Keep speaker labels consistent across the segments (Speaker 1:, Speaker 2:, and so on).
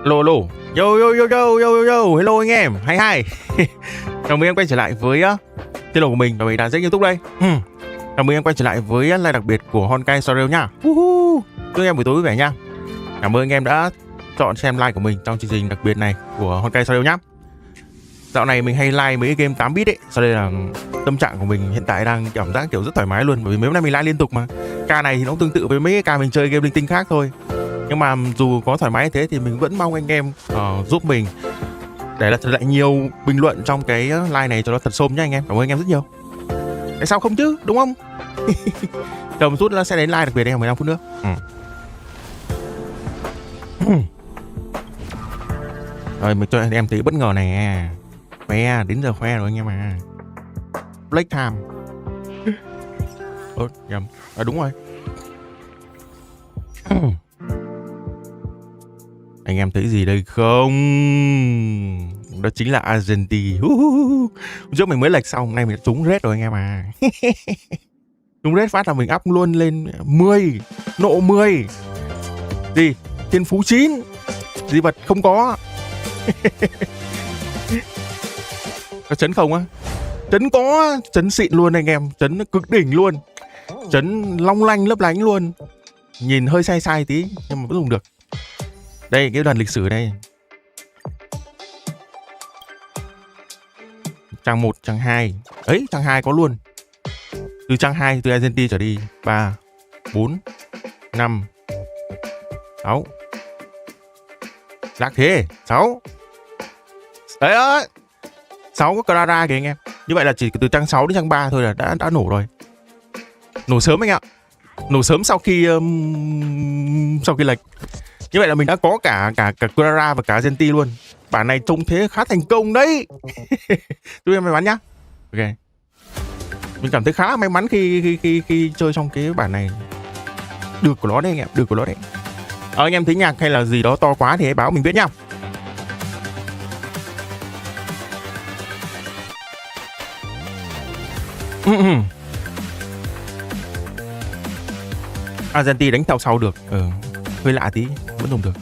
Speaker 1: Lô lô, yo, hello anh em, hay. Chào mừng em quay trở lại với tiết lộ của mình và mình đã rất nghiêm túc đây. Chào mừng em quay trở lại với live đặc biệt của Honkai Story nhá. Chúc em buổi tối vui vẻ nha. Cảm ơn anh em đã chọn xem live của mình trong chương trình đặc biệt này của Honkai Story nhá. Dạo này mình hay live mấy cái game 8 bit ấy, cho nên là tâm trạng của mình hiện tại đang cảm giác kiểu rất thoải mái luôn, bởi vì mấy hôm nay mình live liên tục mà. Ca này thì nó tương tự với mấy cái ca mình chơi game linh tinh khác thôi. Nhưng mà dù có thoải mái như thế thì mình vẫn mong anh em giúp mình để là thật lại nhiều bình luận trong cái live này cho nó thật xôm nhá anh em. Cảm ơn anh em rất nhiều. Tại sao không chứ, đúng không? Chờ một chút nó sẽ đến live đặc biệt đây 15 phút nữa. Rồi mình cho anh em thấy bất ngờ này. Khoe, đến giờ khoe rồi anh em à. LệCH time. Nhầm. Đúng rồi. Anh em thấy gì đây không? Đó chính là Argentina. Trước mình mới lệch xong, hôm nay mình đã trúng red rồi anh em à. Trúng red phát là mình up luôn lên 10, nộ 10. Gì? Thiên phú 9. Di vật không có. Có chấn không á? Chấn có, chấn xịn luôn anh em, chấn cực đỉnh luôn. Chấn long lanh lấp lánh luôn. Nhìn hơi sai tí nhưng mà vẫn dùng được. Đây cái lần lịch sử đây. Trang 1, trang 2. Ấy, trang 2 có luôn. Từ trang 2 từ Argentina trở đi 3 4 5 6. Lạc thế 6. Đấy ơi. 6 có Clara kìa anh em. Như vậy là chỉ từ trang 6 đến trang 3 thôi là đã nổ rồi. Nổ sớm anh ạ. Nổ sớm sau khi lệch. Như vậy là mình đã có cả Clara và cả Argentina luôn. Bản này trông thế khá thành công đấy. Chúc em may mắn nhá. Ok. Mình cảm thấy khá may mắn khi chơi trong cái bản này. Được của nó đấy anh em, được của nó đấy. Anh em thấy nhạc hay là gì đó to quá thì hãy báo mình biết nhá. Argentina đánh theo sau được. Hơi lạ tí, vẫn dùng được.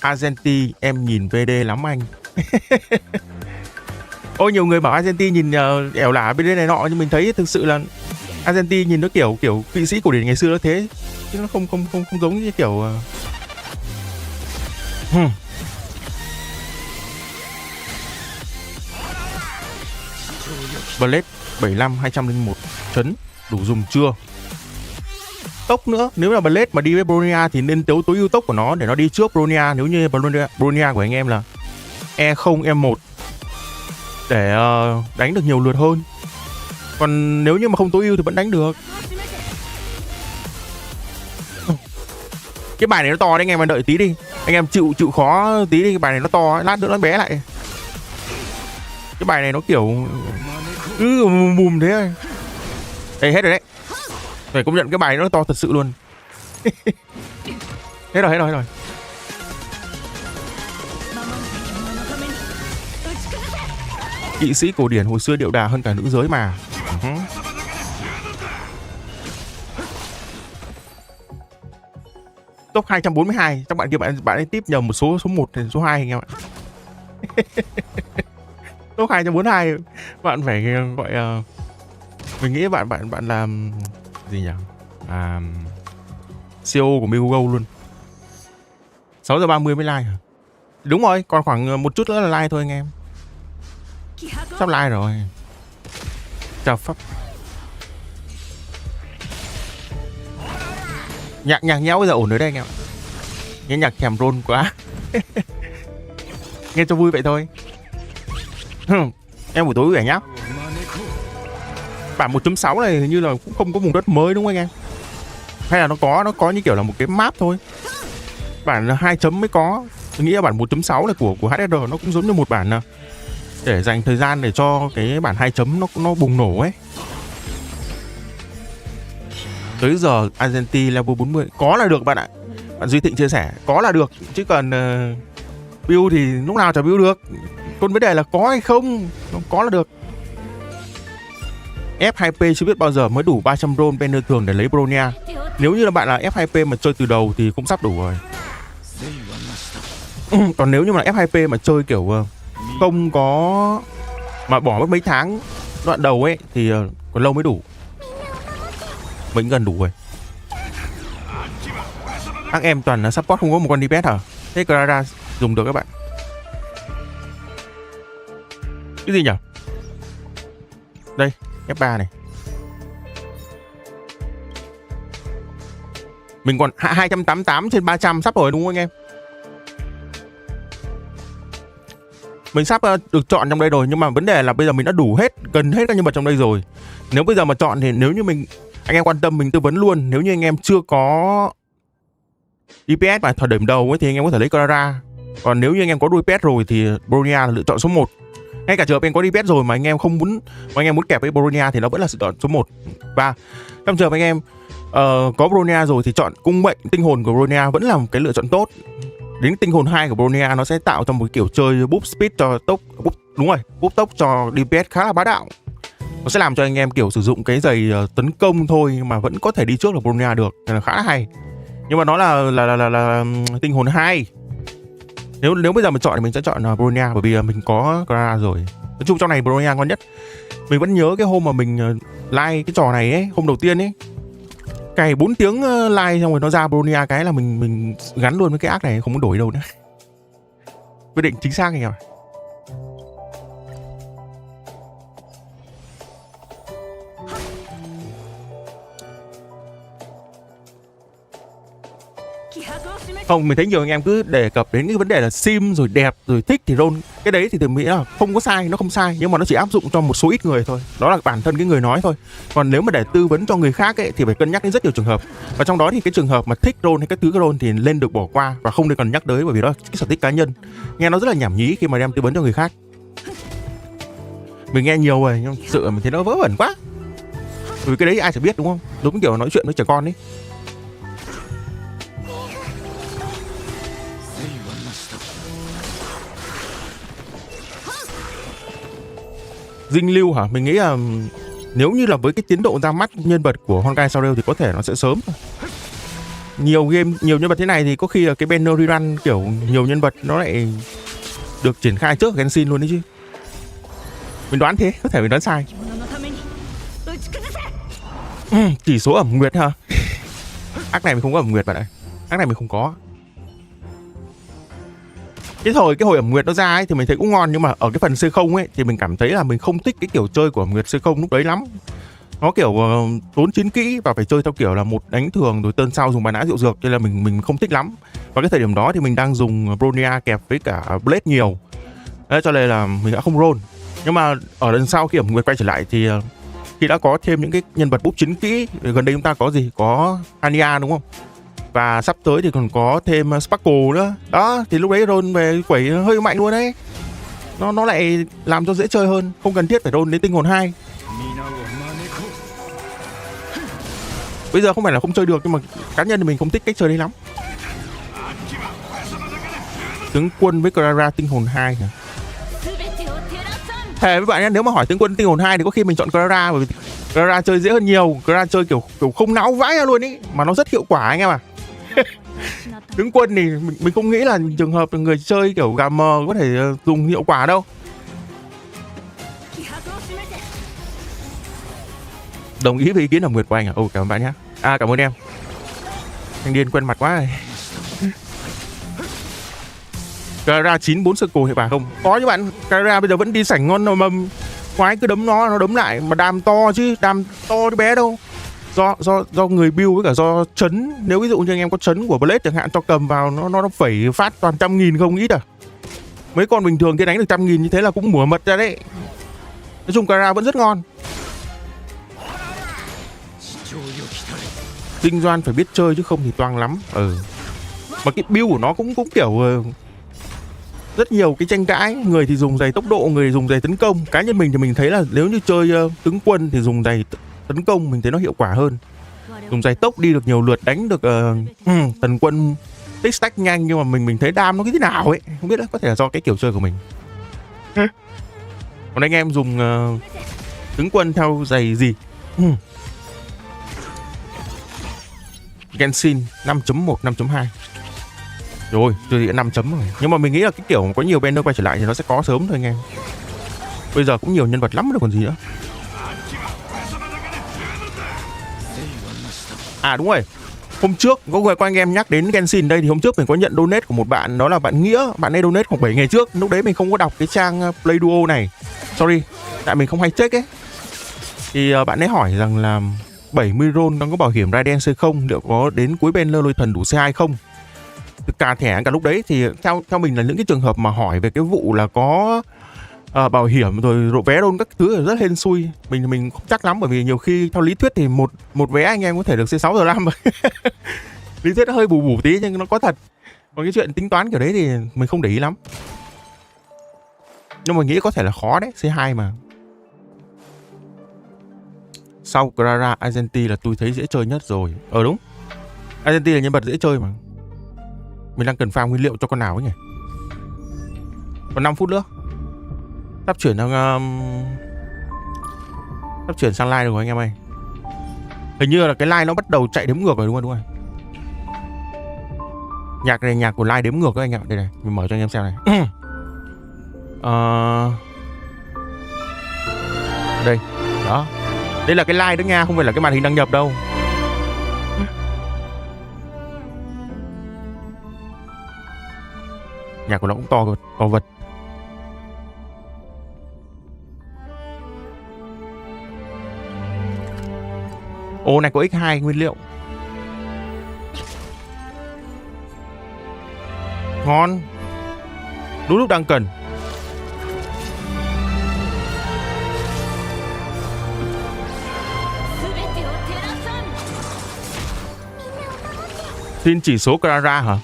Speaker 1: Argentina em nhìn VD lắm anh. Ôi nhiều người bảo Argentina nhìn ẻo lả bên đây này nọ, nhưng mình thấy thực sự là Argentina nhìn nó kiểu kỵ sĩ cổ điển ngày xưa nó thế, chứ nó không giống như kiểu Blade 75 201 chấn đủ dùng chưa? Tốc nữa, nếu là Blade mà đi với Bronia thì nên tối ưu tốc của nó để nó đi trước Bronia. Nếu như Bronia của anh em là E0 E1 để đánh được nhiều lượt hơn. Còn nếu như mà không tối ưu thì vẫn đánh được. Cái bài này nó to đấy anh em, mà đợi tí đi. Anh em chịu khó tí đi, cái bài này nó to, lát nữa nó bé lại. Cái bài này nó kiểu cứ mùm thế thôi. Đây hết rồi đấy. Phải công nhận cái bài nó to thật sự luôn. Hết rồi. Kỵ sĩ cổ điển hồi xưa điệu đà hơn cả nữ giới mà. Top 242. Các bạn kia bạn ấy tiếp nhầm một số 1 thì số 2 anh em ạ. Top 242. Bạn phải gọi mình nghĩ bạn làm gì nhỉ? CO của Miugo luôn. 6:30 mới like hả? Đúng rồi, còn khoảng một chút nữa là like thôi anh em. Sắp like rồi. Chào Pháp. Nhạc nhéo bây giờ ổn rồi đây anh em ạ. Nghe nhạc thèm roll quá. Nghe cho vui vậy thôi. Em buổi tối vui vẻ nhá. Bản 1.6 này hình như là cũng không có vùng đất mới đúng không anh em? Hay là nó có như kiểu là một cái map thôi. Bản 2 chấm mới có. Tôi nghĩ là bản 1.6 này của HSR nó cũng giống như một bản để dành thời gian để cho cái bản 2 chấm nó bùng nổ ấy. Tới giờ Argentina level 40 có là được bạn ạ. Bạn Duy Thịnh chia sẻ có là được, chứ còn build thì lúc nào chả build được. Còn vấn đề là có hay không, có là được. F2P chưa biết bao giờ mới đủ 300 roll banner thường để lấy Bronia. Nếu như là bạn là F2P mà chơi từ đầu thì cũng sắp đủ rồi. Còn nếu như mà F2P mà chơi kiểu không có mà bỏ mất mấy tháng đoạn đầu ấy thì còn lâu mới đủ. Mình gần đủ rồi. Các em toàn là support không có một con DPS hả? Thế Clara dùng được các bạn. Cái gì nhỉ? Đây, F3 này. Mình còn 288 trên 300 sắp rồi đúng không anh em? Mình sắp được chọn trong đây rồi, nhưng mà vấn đề là bây giờ mình đã đủ hết, gần hết các nhân vật trong đây rồi. Nếu bây giờ mà chọn thì nếu như anh em quan tâm mình tư vấn luôn. Nếu như anh em chưa có DPS mà thời điểm đầu ấy thì anh em có thể lấy Clara. Còn nếu như anh em có DPS rồi thì Bronia là lựa chọn số 1. Ngay cả trường hợp anh có DPS rồi mà anh em không muốn anh em muốn kẹp với Bronia thì nó vẫn là sự chọn số 1. Và trong trường hợp anh em có Bronia rồi thì chọn cung mệnh tinh hồn của Bronia vẫn là một cái lựa chọn tốt. Đến tinh hồn 2 của Bronia nó sẽ tạo cho một kiểu chơi boost speed cho tốc, đúng rồi, boost tốc cho DPS khá là bá đạo. Nó sẽ làm cho anh em kiểu sử dụng cái giày tấn công thôi mà vẫn có thể đi trước là Bronia được, nên là khá là hay. Nhưng mà nó là tinh hồn 2. Nếu bây giờ mình chọn thì mình sẽ chọn Bronia bởi vì mình có Clara rồi. Nói chung trong này Bronia ngon nhất. Mình vẫn nhớ cái hôm mà mình like cái trò này ấy, hôm đầu tiên ấy, cày 4 tiếng like xong rồi nó ra Bronia cái là mình gắn luôn với cái ác này, không muốn đổi đâu nữa. Quyết định chính xác anh em ạ. Không, mình thấy nhiều anh em cứ đề cập đến cái vấn đề là sim rồi đẹp rồi thích thì roll. Cái đấy thì mình nghĩ là không có sai, nó không sai, nhưng mà nó chỉ áp dụng cho một số ít người thôi. Đó là bản thân cái người nói thôi. Còn nếu mà để tư vấn cho người khác ấy thì phải cân nhắc đến rất nhiều trường hợp. Và trong đó thì cái trường hợp mà thích roll hay các thứ cái roll thì lên được bỏ qua và không nên cần nhắc tới, bởi vì đó là cái sở thích cá nhân. Nghe nó rất là nhảm nhí khi mà đem tư vấn cho người khác. Mình nghe nhiều rồi nhưng thực sự mình thấy nó vớ vẩn quá. Bởi vì cái đấy ai sẽ biết đúng không? Đúng kiểu nói chuyện với trẻ con ấy. Dinh lưu hả? Mình nghĩ là nếu như là với cái tiến độ ra mắt nhân vật của Honkai SAO thì có thể nó sẽ sớm. Nhiều game, nhiều nhân vật thế này thì có khi là cái banner rerun kiểu nhiều nhân vật nó lại được triển khai trước Genshin luôn đấy chứ. Mình đoán thế, có thể mình đoán sai. Chỉ số ẩm nguyệt hả? Ác này mình không có ẩm nguyệt bạn ạ. Ác này mình không có. Cái hồi ẩm nguyệt nó ra ấy thì mình thấy cũng ngon, nhưng mà ở cái phần C0 ấy thì mình cảm thấy là mình không thích cái kiểu chơi của ẩm nguyệt C0 lúc đấy lắm. Nó kiểu tốn chiến kỹ và phải chơi theo kiểu là một đánh thường rồi tên sau dùng bài nã rượu dược, nên là mình không thích lắm. Và cái thời điểm đó thì mình đang dùng Bronia kẹp với cả Blade nhiều. Đấy, cho nên là mình đã không roll. Nhưng mà ở lần sau khi ẩm nguyệt quay trở lại thì khi đã có thêm những cái nhân vật búp chiến kỹ, gần đây chúng ta có gì? Có Anya đúng không? Và sắp tới thì còn có thêm Sparkle nữa. Đó, thì lúc đấy roll về quẩy hơi mạnh luôn đấy. Nó lại làm cho dễ chơi hơn, không cần thiết phải roll đến tinh hồn 2. Bây giờ không phải là không chơi được, nhưng mà cá nhân thì mình không thích cách chơi đấy lắm. Tướng quân với Clara tinh hồn 2 hả? Thề với bạn nhé, nếu mà hỏi tướng quân tinh hồn 2 thì có khi mình chọn Clara, bởi vì Clara chơi dễ hơn nhiều. Clara chơi kiểu không não vãi ra luôn ý, mà nó rất hiệu quả anh em à. Tướng quân thì mình không nghĩ là trường hợp người chơi kiểu gà mờ có thể dùng hiệu quả đâu. Đồng ý với ý kiến of nguyệt của anh à? Cảm ơn bạn nhé. Cảm ơn em. Thanh niên quen mặt quá này. Clara 94 circle hiệu quả không? Có chứ bạn. Clara bây giờ vẫn đi sảnh ngon mầm. Quái cứ đấm nó đấm lại mà đam to chứ, đam to chứ bé đâu. Do người build với cả do chấn. Nếu ví dụ như anh em có chấn của Blade chẳng hạn, cho cầm vào nó phẩy phát toàn 100.000 không ít à. Mấy con bình thường thì đánh được 100.000 như thế là cũng mùa mật ra đấy. Nói chung Clara vẫn rất ngon. Tinh Doan phải biết chơi chứ không thì toang lắm. Mà cái build của nó cũng kiểu rất nhiều cái tranh cãi. Người thì dùng giày tốc độ, người thì dùng giày tấn công. Cá nhân mình thì mình thấy là nếu như chơi tướng quân thì dùng giày tấn công mình thấy nó hiệu quả hơn. Dùng giày tốc đi được nhiều lượt, đánh được tần quân tích stack nhanh, nhưng mà mình thấy đam nó cái thế nào ấy, không biết đó, có thể là do cái kiểu chơi của mình. Còn anh em dùng Tướng quân theo giày gì? Genshin 5.1, 5.2. Rồi, chưa thì 5 chấm rồi. Nhưng mà mình nghĩ là cái kiểu có nhiều banner quay trở lại thì nó sẽ có sớm thôi anh em. Bây giờ cũng nhiều nhân vật lắm rồi còn gì nữa. À đúng rồi. Hôm trước có người qua anh em nhắc đến Genshin đây thì hôm trước mình có nhận donate của một bạn, đó là bạn Nghĩa. Bạn ấy donate khoảng 7 ngày trước. Lúc đấy mình không có đọc cái trang Play Duo này. Sorry, tại mình không hay check ấy. Thì bạn ấy hỏi rằng là 70 roll đang có bảo hiểm Raiden C0 liệu có đến cuối banner lôi thần đủ C2 không? Cả thẻ cả lúc đấy thì theo mình là những cái trường hợp mà hỏi về cái vụ là có bảo hiểm rồi vé đôn các thứ là rất hên xui. Mình không chắc lắm, bởi vì nhiều khi theo lý thuyết thì một vé anh em có thể được C6 giờ 5 lý thuyết nó hơi bù tí nhưng nó có thật. Còn cái chuyện tính toán kiểu đấy thì mình không để ý lắm. Nhưng mà nghĩ có thể là khó đấy, C2 mà. Sau Clara, Argenti là tôi thấy dễ chơi nhất rồi. Đúng, Argenti là nhân vật dễ chơi mà. Mình đang cần farm nguyên liệu cho con nào ấy nhỉ? Còn 5 phút nữa. Sắp chuyển sang line rồi anh em ơi. Hình như là cái line nó bắt đầu chạy đếm ngược rồi, đúng rồi. Nhạc này nhạc của line đếm ngược đấy anh em. Đây này, mình mở cho anh em xem này. Đây, đó. Đây là cái line đó nha, không phải là cái màn hình đăng nhập đâu. Nhạc của nó cũng to vật. Ô này có x2 nguyên liệu. Ngon. Đúng lúc đang cần. Xin chỉ số Clara hả?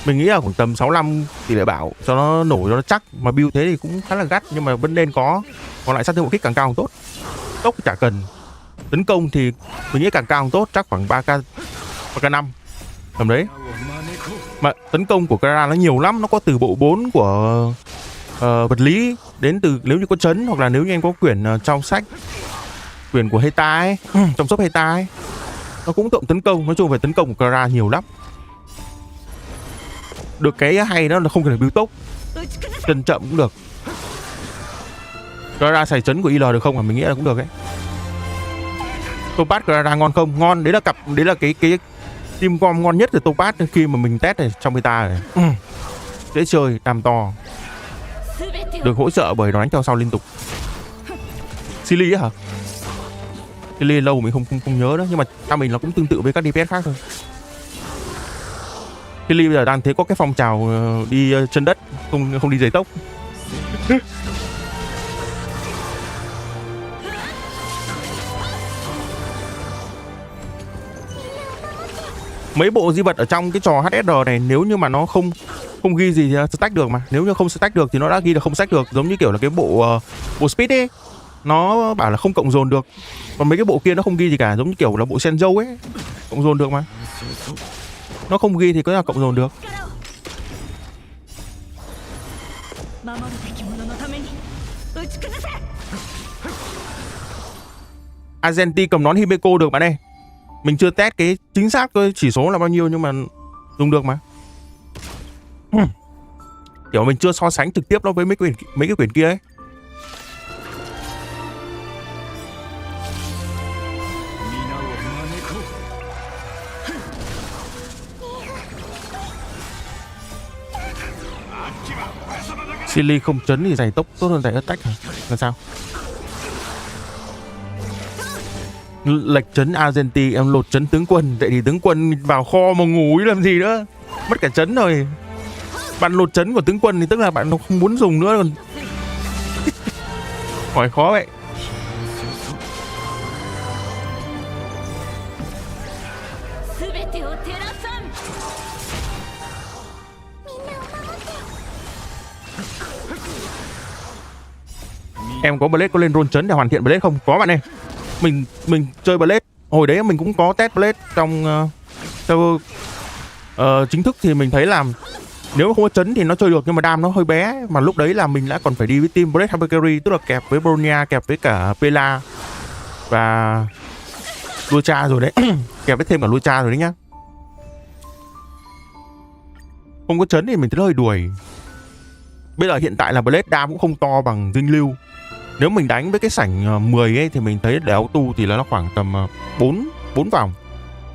Speaker 1: Mình nghĩ là khoảng tầm 65 tỷ lệ bảo cho nó nổ cho nó chắc. Mà build thế thì cũng khá là gắt, nhưng mà vẫn nên có. Còn lại sát thương một kích càng cao càng tốt. Tốc chả cần. Tấn công thì mình nghĩ càng cao càng tốt, chắc khoảng 3k 3k5 tầm đấy. Mà tấn công của Clara nó nhiều lắm, nó có từ bộ 4 của vật lý đến từ nếu như có chấn, hoặc là nếu như anh có quyển trong sách, quyển của Heta ấy, trong shop Heta ấy, nó cũng cộng tấn công. Nói chung về tấn công của Clara nhiều lắm. Được cái hay đó là không cần phải build tốc, chân chậm cũng được. Clara xài chấn của IL được không? Mình nghĩ là cũng được ấy. Topaz Clara ngon không? Ngon, đấy là cái team com ngon nhất từ Topaz khi mà mình test này trong beta này. Dễ chơi, đam to. Được hỗ trợ bởi nó đánh theo sau liên tục. Silly á hả? Silly lâu mình không nhớ đó, nhưng mà theo mình nó cũng tương tự với các DPS khác thôi. Silly bây giờ đang thấy có cái phong trào đi chân đất, không đi giày tốc. Mấy bộ di vật ở trong cái trò HSR này nếu như mà nó không ghi gì thì stack được mà. Nếu như không stack được thì nó đã ghi là không stack được. Giống như kiểu là cái bộ speed ấy, nó bảo là không cộng dồn được. Còn mấy cái bộ kia nó không ghi gì cả, giống như kiểu là bộ Senjo ấy, cộng dồn được mà. Nó không ghi thì có là cộng dồn được. Argenti cầm nón Himeko được bạn ơi. Mình chưa test cái chính xác coi chỉ số là bao nhiêu, nhưng mà dùng được mà. Kiểu mình chưa so sánh trực tiếp nó với mấy cái quyển kia ấy. Silly không chấn thì giày tốc tốt hơn giày attack hả? Là sao? Lệch chấn Argenti, em lột chấn tướng quân. Vậy thì tướng quân vào kho mà ngủ làm gì nữa? Mất cả chấn rồi. Bạn lột chấn của tướng quân thì tức là bạn không muốn dùng nữa. Còn hỏi khó vậy. Em có Blade có lên roll chấn để hoàn thiện Blade không? Có bạn ơi. Mình chơi Blade hồi đấy mình cũng có test Blade trong chính thức thì mình thấy làm Nếu mà không có chấn thì nó chơi được, nhưng mà đam nó hơi bé. Mà lúc đấy là mình đã còn phải đi với team Blade Hypercarry, tức là kẹp với Bronya, kẹp với cả Pela và Lucha rồi đấy. Kẹp với thêm cả Lucha rồi đấy nhá. Không có chấn thì mình thấy hơi đuổi. Bây giờ hiện tại là Blade đam cũng không to bằng Dinh Lưu. Nếu mình đánh với cái sảnh 10 ấy thì mình thấy để auto thì nó khoảng tầm 4 vòng.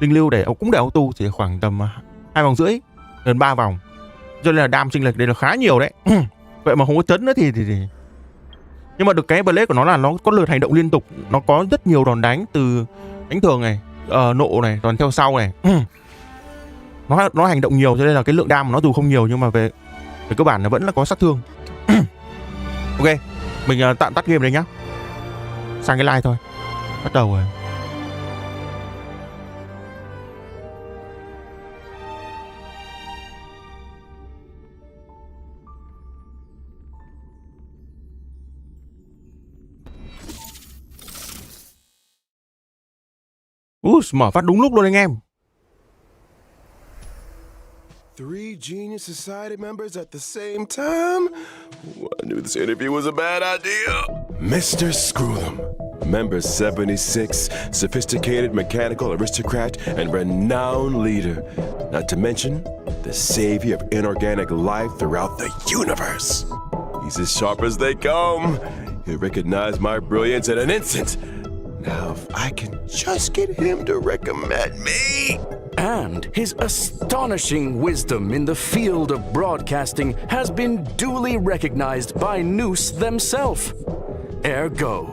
Speaker 1: Dinh Lưu để cũng để auto thì khoảng tầm 2 vòng rưỡi, gần 3 vòng. Cho nên là đam chênh lệch đây là khá nhiều đấy. Vậy mà không có chấn nữa thì nhưng mà được cái Blade của nó là nó có lượt hành động liên tục, nó có rất nhiều đòn đánh, từ đánh thường này, nộ này, đòn theo sau này. Nó hành động nhiều cho nên là cái lượng đam của nó dù không nhiều nhưng mà về cơ bản là vẫn là có sát thương. Ok, mình tắt game đây nhá. Sang cái live thôi. Bắt đầu rồi. Mở phát đúng lúc luôn anh em.
Speaker 2: 3 Genius Society members at the same time? I knew this interview was a bad idea. Mr. Screw'em, member 76, sophisticated mechanical aristocrat and renowned leader. Not to mention, the savior of inorganic life throughout the universe. He's as sharp as they come. He'll recognize my brilliance in an instant. Now, if I can just get him to recommend me.
Speaker 3: And his astonishing wisdom in the field of broadcasting has been duly recognized by Noose themselves. Ergo,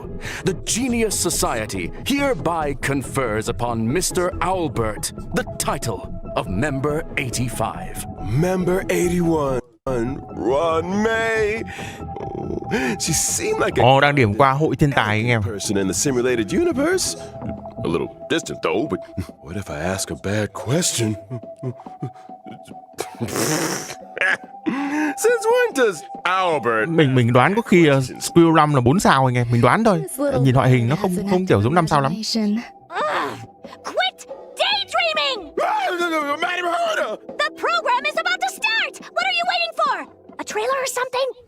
Speaker 3: the Genius Society hereby confers upon Mr. Owlbert the title of Member 85.
Speaker 2: Member 81, Ron May. She seemed like a
Speaker 1: đang điểm qua hội thiên tài anh em.
Speaker 2: person in the simulated universe. A little distant though, but what if I ask a bad question? Since when does Albert...
Speaker 1: Mình đoán có khi Skill 5 là 4 sao anh em, mình đoán thôi. Nhìn ngoại hình nó không kiểu giống 5 sao lắm.
Speaker 4: Quit daydreaming! The program is about to start! What are you waiting for? A trailer or something?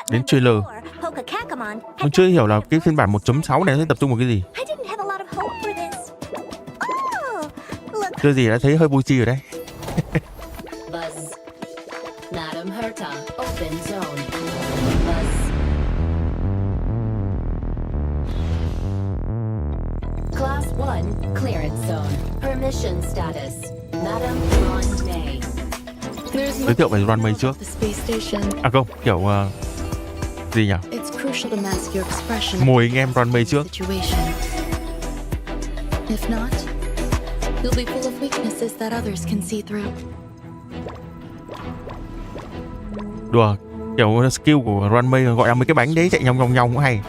Speaker 1: Đến trailer. Mình chưa hiểu là cái phiên bản 1.6 này sẽ tập trung vào cái gì. Chưa gì đã thấy hơi vui chi rồi đấy.
Speaker 5: Class 1 clearance zone. Permission status. Madam Ron May.
Speaker 1: Giới thiệu về Runway trước. À không, kiểu gì nhỉ? Mồi anh em Runway trước. Đùa, kiểu skill của Runway gọi là mấy cái bánh đấy chạy nhong nhong cũng hay.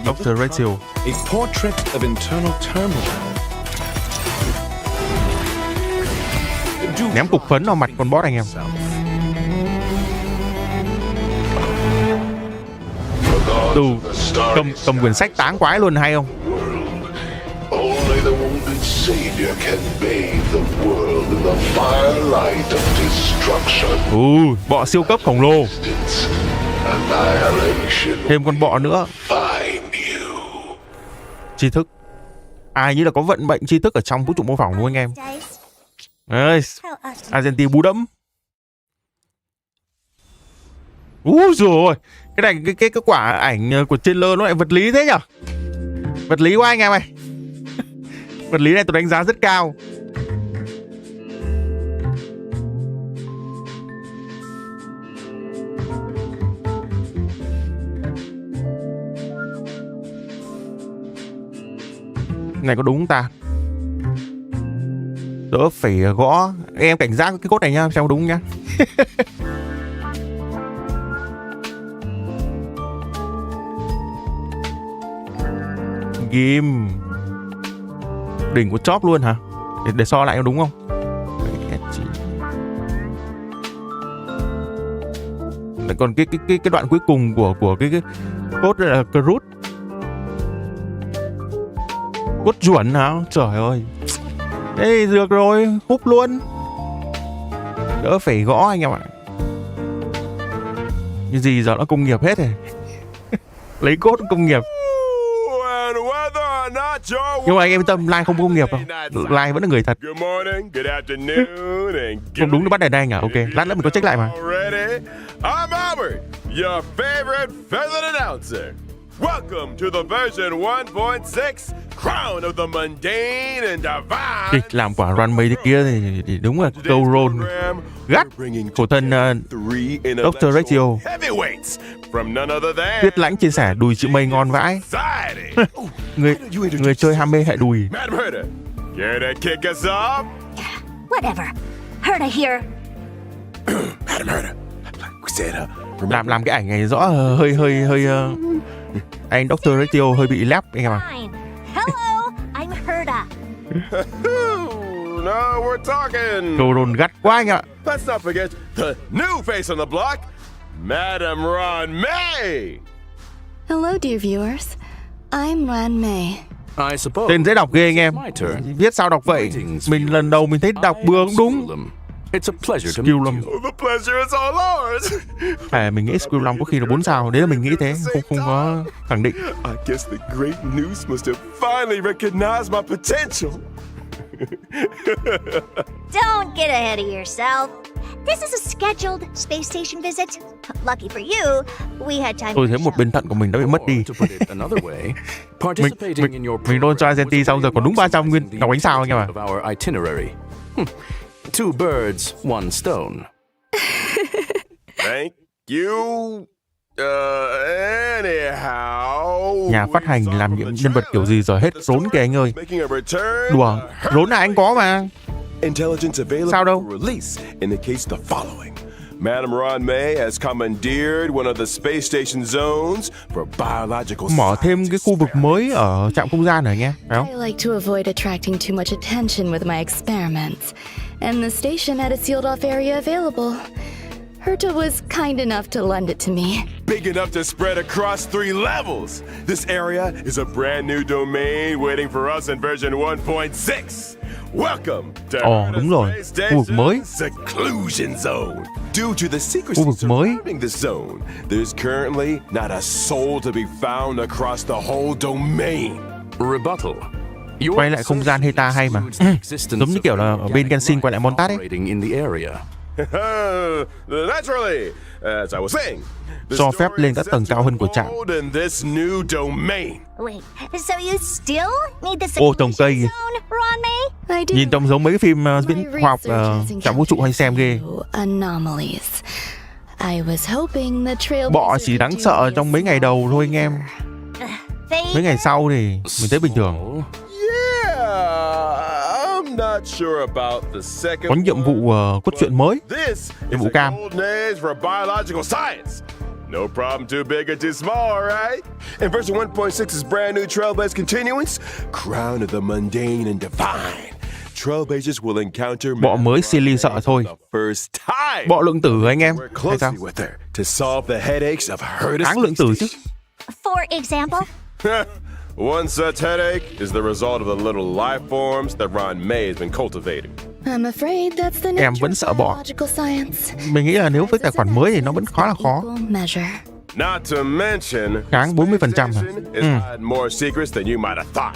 Speaker 1: Dr. Rachel.
Speaker 2: A portrait of internal turmoil.
Speaker 1: Ném cục phấn vào mặt con boss anh em. Cầm quyển sách táng quái luôn, hay không? Bọ siêu cấp khổng lồ. Thêm con bọ nữa. Tri thức. Ai như là có vận mệnh tri thức ở trong vũ trụ mô phỏng đúng không anh em? Đấy, Argentina bú đẫm. Rồi cái này cái quả ảnh của trailer nó lại vật lý thế nhở? Vật lý quá anh em ơi. Vật lý này tôi đánh giá rất cao. Này có đúng không ta? Đỡ phải gõ. Em cảnh giác cái cốt này nhá, xem đúng nhá. Ghim đỉnh của chóp luôn hả? Để so lại đúng không? Lại còn cái đoạn cuối cùng của cái cốt là Cruz. Cốt chuẩn hả? Trời ơi. Ê, được rồi, húp luôn. Đỡ phải gõ anh em ạ. Như gì giờ nó công nghiệp hết rồi. Lấy cốt công nghiệp. Nhưng mà anh em yên tâm, Lai không công nghiệp đâu. Lai vẫn là người thật. Không đúng, nó bắt đèn đây anh à? Ok, lát nữa mình có check lại mà.
Speaker 2: I'm Albert, your favorite feathered announcer. Welcome to the version 1.6 Crown of the Mundane and Divine.
Speaker 1: Làm quả run mấy thế kia thì đúng là câu roll gắt của thân Dr. Radio. Tuyết Lãnh chia sẻ đùi chị Mây ngon vãi. người chơi ham mê hệ đùi.
Speaker 4: Whatever. Herda here.
Speaker 1: Làm cái ảnh này rõ hơi anh Dr. Radio hơi bị lép anh em à.
Speaker 4: Hello, I'm Herda.
Speaker 2: No, we're talking.
Speaker 1: Câu roll gắt quá anh ạ.
Speaker 2: Let's not forget the new face on the block, Madam Ron May.
Speaker 6: Hello, dear viewers. I'm Ran May.
Speaker 3: I suppose
Speaker 1: Tên dễ đọc ghê anh em. Viết sao đọc vậy? Mình lần đầu mình thấy đọc bừa cũng đúng.
Speaker 3: It's a pleasure to meet
Speaker 1: Skillum.
Speaker 3: you.
Speaker 2: The pleasure is all ours.
Speaker 1: Mình nghĩ Skillum có khi là 4 sao. Đấy là mình nghĩ thế, không có khẳng định.
Speaker 2: I guess the great news must have finally recognized my potential.
Speaker 4: Don't get ahead of yourself. This is a scheduled space station visit. Lucky for you, we had time.
Speaker 1: Tôi thấy một bên thận của mình đã bị mất đi.
Speaker 3: To put it another way, participating in your
Speaker 1: mình đôn cho Argentina xong rồi còn đúng 300 nguyên đọc bánh sao anh em à.
Speaker 3: of our itinerary. Two birds, one stone.
Speaker 2: Thank you. Anyhow.
Speaker 1: Nhà phát hành làm những nhân vật kiểu gì giờ hết rốn kìa anh ơi.
Speaker 2: Making a return.
Speaker 1: Đùa, rốn là anh có mà.
Speaker 2: Intelligence available
Speaker 1: Sao đâu?
Speaker 2: for release indicates the following. Madam Ron May has commandeered one of the space station zones for biological
Speaker 1: Mở thêm cái khu vực mới ở trạm không gian rồi nghe, phải không?
Speaker 6: I like to avoid attracting too much attention with my experiments, and the station had a sealed off area available. Herta was kind enough to lend it to me.
Speaker 2: big enough to spread across 3 levels. This area is a brand new domain waiting for us in version 1.6. Welcome to
Speaker 1: Đúng rồi, khu vực mới.
Speaker 2: Seclusion Zone. Due to the secrecy
Speaker 1: Khu vực mới.
Speaker 2: surrounding this zone, there's currently not a soul to be found across the whole domain.
Speaker 3: Rebuttal.
Speaker 1: Quay lại không gian Heta hay mà. Giống như kiểu là ở bên Genshin quay lại Montat ấy.
Speaker 3: In the area.
Speaker 2: Naturally, as I was saying,
Speaker 1: Cho phép lên các tầng cao hơn của trạm.
Speaker 2: in this new domain.
Speaker 4: Wait, so you still need the
Speaker 1: Ô, trồng cây.
Speaker 4: seclusion zone, Ron May?
Speaker 6: I do.
Speaker 1: Nhìn trông giống mấy cái phim viễn
Speaker 6: My
Speaker 1: khoa học
Speaker 6: research has
Speaker 1: trạm vũ trụ hay xem ghê.
Speaker 6: encountered anomalies. I was hoping the trail
Speaker 1: Bọ chỉ đáng sợ trong mấy ngày đầu thôi anh em. Mấy ngày sau thì mình thấy bình thường.
Speaker 2: Yeah, I'm not sure about the second
Speaker 1: Có nhiệm vụ cốt truyện mới.
Speaker 2: This
Speaker 1: Nhiệm
Speaker 2: is
Speaker 1: vụ
Speaker 2: a
Speaker 1: cam.
Speaker 2: golden age for biological science. No problem too big or too small, right? And version 1.6's brand new trail-based continuance, Crown of the Mundane and Divine. Trailblazers will encounter
Speaker 1: Bọ mới silly sợ thôi.
Speaker 2: the first time.
Speaker 1: Bọ lượng tử anh em.
Speaker 2: Work
Speaker 1: Hay sao?
Speaker 2: closely with her to solve the headaches of her
Speaker 1: Kháng lượng tử chứ.
Speaker 4: For example?
Speaker 2: One such headache is the result of the little life forms that Ron May has been cultivating.
Speaker 6: I'm afraid that's the
Speaker 1: Em
Speaker 6: nature
Speaker 1: vẫn
Speaker 6: of
Speaker 1: sợ bọ.
Speaker 6: biological science.
Speaker 1: Mình nghĩ là nếu với tài khoản mới thì nó vẫn khá là khó.
Speaker 6: Equal measure.
Speaker 2: Not to mention,
Speaker 1: Kháng 40%
Speaker 2: space
Speaker 1: hả?
Speaker 2: station is hiding more secrets than you might have thought.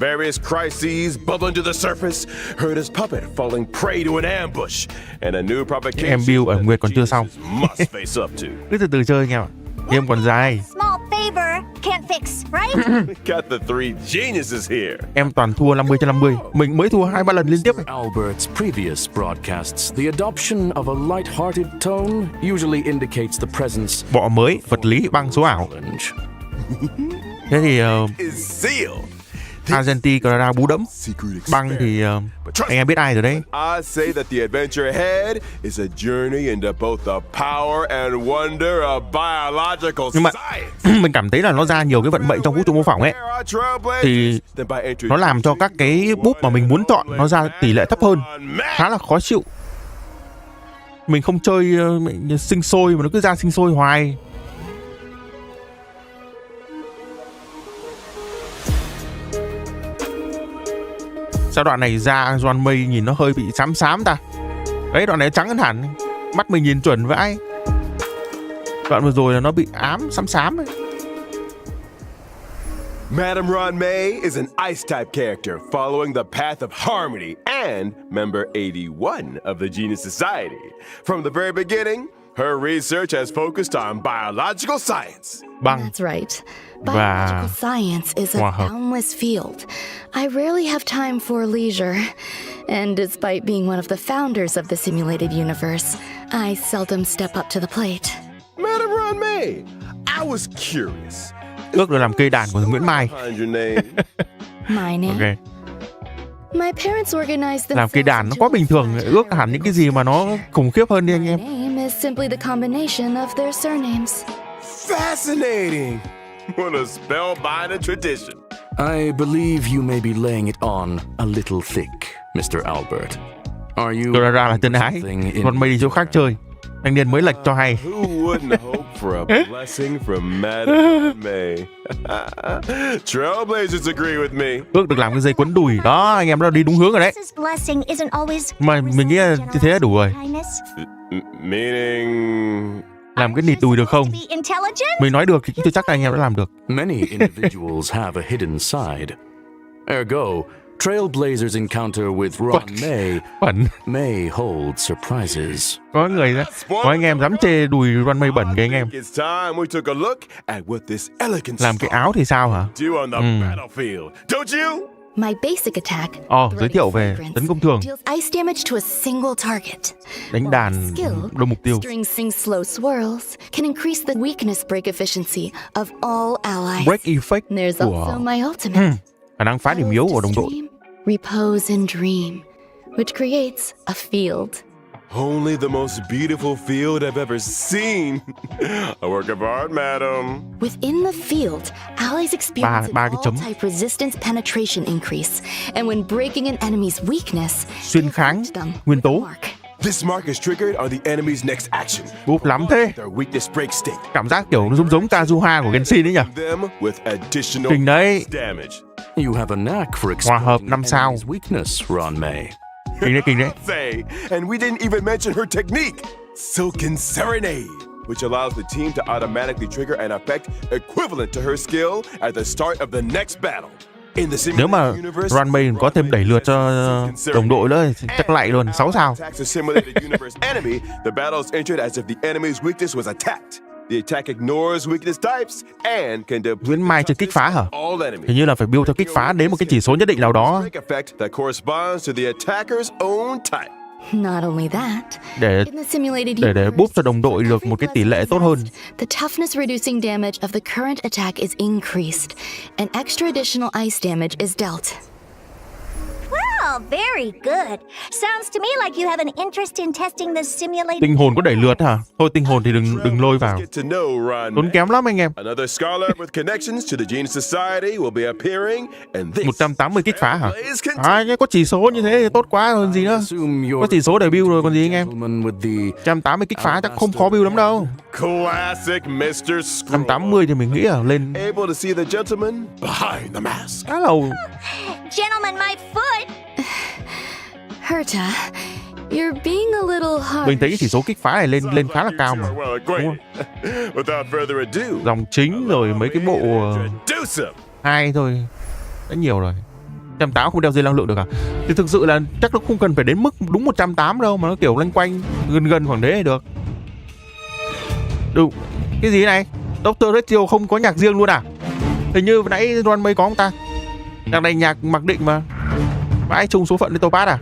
Speaker 2: Various crises bubbling to the surface, Herta's puppet falling prey to an ambush, and a new provocation
Speaker 1: Em build ở
Speaker 2: that
Speaker 1: Nguyệt còn chưa
Speaker 2: geniuses
Speaker 1: xong.
Speaker 2: must face up to.
Speaker 1: Cứ từ từ chơi anh em ạ. Game còn dài.
Speaker 4: Small favor can't fix, right?
Speaker 2: We got the 3 geniuses here.
Speaker 1: Em toàn thua 50/50. Mình mới thua 2-3 lần liên tiếp.
Speaker 3: Albert's previous broadcasts, the adoption of a light-hearted tone usually indicates the presence
Speaker 1: Bọ mới, vật lý, băng số ảo.
Speaker 3: challenge.
Speaker 1: Thế thì
Speaker 2: Is sealed.
Speaker 1: Argentina ra bú đẫm.
Speaker 2: Secret
Speaker 1: Băng thì anh em biết ai rồi đấy.
Speaker 2: I say that the adventure ahead is a journey into both the power and wonder of biological
Speaker 1: Nhưng mà
Speaker 2: science.
Speaker 1: mình cảm thấy là nó ra nhiều cái vận mệnh trong vũ trụ mô phỏng ấy. Thì nó làm cho các cái búp mà mình muốn chọn nó ra tỷ lệ thấp hơn. Khá là khó chịu. Mình không chơi sinh sôi mà nó cứ ra sinh sôi hoài. Sao đoạn này da Runway nhìn nó hơi bị xám xám ta? Đấy, đoạn này trắng hơn hẳn. Mắt mình nhìn chuẩn vãi. Đoạn vừa rồi là nó bị ám xám xám ấy.
Speaker 2: Madam Ron May is an Ice-type character following the path of harmony and member 81 of the Genius Society. From the very beginning, her research has focused on biological science.
Speaker 1: Băng.
Speaker 6: That's right.
Speaker 1: Và
Speaker 6: Biological science is a
Speaker 1: hòa hợp.
Speaker 6: boundless field. I rarely have time for leisure. And despite being one of the founders of the simulated universe, I seldom step up to the plate.
Speaker 2: Madam Ron May, I was curious.
Speaker 1: Ước được làm cây đàn của Nguyễn Mai.
Speaker 2: Behind your name.
Speaker 6: My name.
Speaker 1: Ok.
Speaker 6: My parents organized
Speaker 1: Làm cây
Speaker 6: themselves
Speaker 1: đàn nó
Speaker 6: into
Speaker 1: quá bình thường,
Speaker 6: a
Speaker 1: ước hẳn những cái gì mà nó khủng khiếp hơn đi anh em.
Speaker 6: name is simply the combination of their surnames.
Speaker 2: Fascinating. What a spellbinding tradition.
Speaker 3: I believe you may be laying it on a little thick, Mr. Albert. Are you
Speaker 1: Tôi ra là tên ái,
Speaker 3: something in-
Speaker 1: còn mày đi chỗ khác chơi. Thanh niên mới lệch cho hay.
Speaker 2: Who wouldn't hope for a blessing from Madam May? Trailblazers agree with me.
Speaker 1: Ước được làm cái dây quấn đùi. Đó, anh em đã đi đúng hướng rồi đấy.
Speaker 4: Mrs. Blessing isn't always
Speaker 1: Mà mình nghĩ là thế là đủ rồi.
Speaker 4: kindness.
Speaker 2: Meaning...
Speaker 1: Làm cái nịt đùi được không?
Speaker 4: Be intelligent?
Speaker 1: Mình nói được thì tôi chắc anh em đã làm được.
Speaker 3: Many individuals have a hidden side. Ergo, Trailblazers encounter with Ron May
Speaker 1: Bẩn.
Speaker 3: may hold surprises.
Speaker 1: Có người đó. Có anh em dám chê đùi runway bẩn kìa anh em.
Speaker 2: It's time we took a look at what this elegant
Speaker 1: Làm cái áo thì sao hả?
Speaker 2: do on the battlefield. Don't you?
Speaker 6: My basic attack,
Speaker 1: Giới thiệu về tấn công thường.
Speaker 6: deals ice damage to a single target.
Speaker 1: Đánh đàn đúng mục tiêu.
Speaker 6: String sing slow swirls can increase the weakness break efficiency of all allies.
Speaker 1: Break effect
Speaker 6: There's also
Speaker 1: của
Speaker 6: my ultimate.
Speaker 1: khả năng phá điểm yếu của đồng đội.
Speaker 6: Stream, repose and dream, which creates a field.
Speaker 2: Only the most beautiful field I've ever seen. A work of art, madam.
Speaker 6: Within the field, allies experience
Speaker 1: ba
Speaker 6: an
Speaker 1: cái chấm.
Speaker 6: all-type resistance penetration increase, and when breaking an enemy's weakness,
Speaker 1: Xuyên kháng
Speaker 6: affect them
Speaker 1: nguyên
Speaker 6: with
Speaker 1: tố.
Speaker 6: a mark.
Speaker 2: This mark is triggered on the enemy's next action.
Speaker 1: Búp lắm thế.
Speaker 2: Their weakness break state.
Speaker 1: Cảm giác kiểu nó giống Kazuha của Genshin ấy nhỉ?
Speaker 2: Them with additional
Speaker 1: Kinh đấy.
Speaker 2: damage.
Speaker 3: You have a knack for
Speaker 1: Hòa hợp
Speaker 3: exploiting
Speaker 1: 5 sao.
Speaker 3: enemy's weakness, Ron May.
Speaker 1: Kinh đấy.
Speaker 2: Say, and we didn't even mention her technique, Silken Serenade, which allows the team to automatically trigger an effect equivalent to her skill at the start of the next battle. In the
Speaker 1: Nếu mà
Speaker 2: simulated universe,
Speaker 1: Runway có thêm đẩy lượt cho đồng đội nữa thì chắc lại luôn 6 sao.
Speaker 2: attacks a simulated universe enemy, the battle is entered as if the enemy's weakness was attacked. The attack ignores weakness types and can deplete
Speaker 1: Nguyễn Mai chưa kích phá hả?
Speaker 2: all enemies.
Speaker 1: Hình như là phải build cho kích phá đến một cái chỉ số nhất định nào đó
Speaker 2: Break effect that corresponds to the attacker's own type.
Speaker 6: Not only that,
Speaker 1: để
Speaker 6: in the simulated
Speaker 1: để
Speaker 6: universe,
Speaker 1: boost cho đồng đội được một cái tỷ lệ tốt hơn.
Speaker 6: the toughness reducing damage of the current attack is increased, and extra additional ice damage is dealt.
Speaker 4: Well, very good. Sounds to me like you have an interest in testing the simulated.
Speaker 1: Tinh hồn có đẩy lượt hả? Thôi tinh hồn thì đừng lôi vào.
Speaker 2: Get to know Ron
Speaker 1: Tốn
Speaker 2: May.
Speaker 1: kém lắm anh em.
Speaker 2: Another scholar with connections to the Genius Society will be appearing, and this
Speaker 1: 180 kích phá hả?
Speaker 2: Blaze can
Speaker 1: À, có chỉ số như thế thì tốt quá hơn gì nữa.
Speaker 3: Assume you're
Speaker 1: Có chỉ số để build rồi còn gì anh em.
Speaker 3: gentleman with the
Speaker 1: 180 kích phá chắc không khó build lắm đâu.
Speaker 2: classic Mr. Scroll.
Speaker 1: 180 thì mình nghĩ là lên
Speaker 2: Able to see the gentleman behind the mask.
Speaker 1: khá lâu.
Speaker 4: Gentlemen, my foot.
Speaker 6: Herta, you're being a little hard.
Speaker 1: Mình thấy cái chỉ số kích phá này lên khá là cao mà.
Speaker 2: Well acquainted. Without further ado,
Speaker 1: Dòng chính rồi mấy cái bộ
Speaker 2: introduce him.
Speaker 1: 2 thôi đã nhiều rồi. 180 không đeo dây năng lượng được à? Thì thực sự là chắc nó không cần phải đến mức đúng 180 đâu, mà nó kiểu loanh quanh gần khoảng đấy là được. Đúng. Cái gì này? Dr. Radio không có nhạc riêng luôn à? Hình như nãy Runway có không ta? Nhạc này nhạc mặc định mà. Vãi chung số phận lên Topaz à?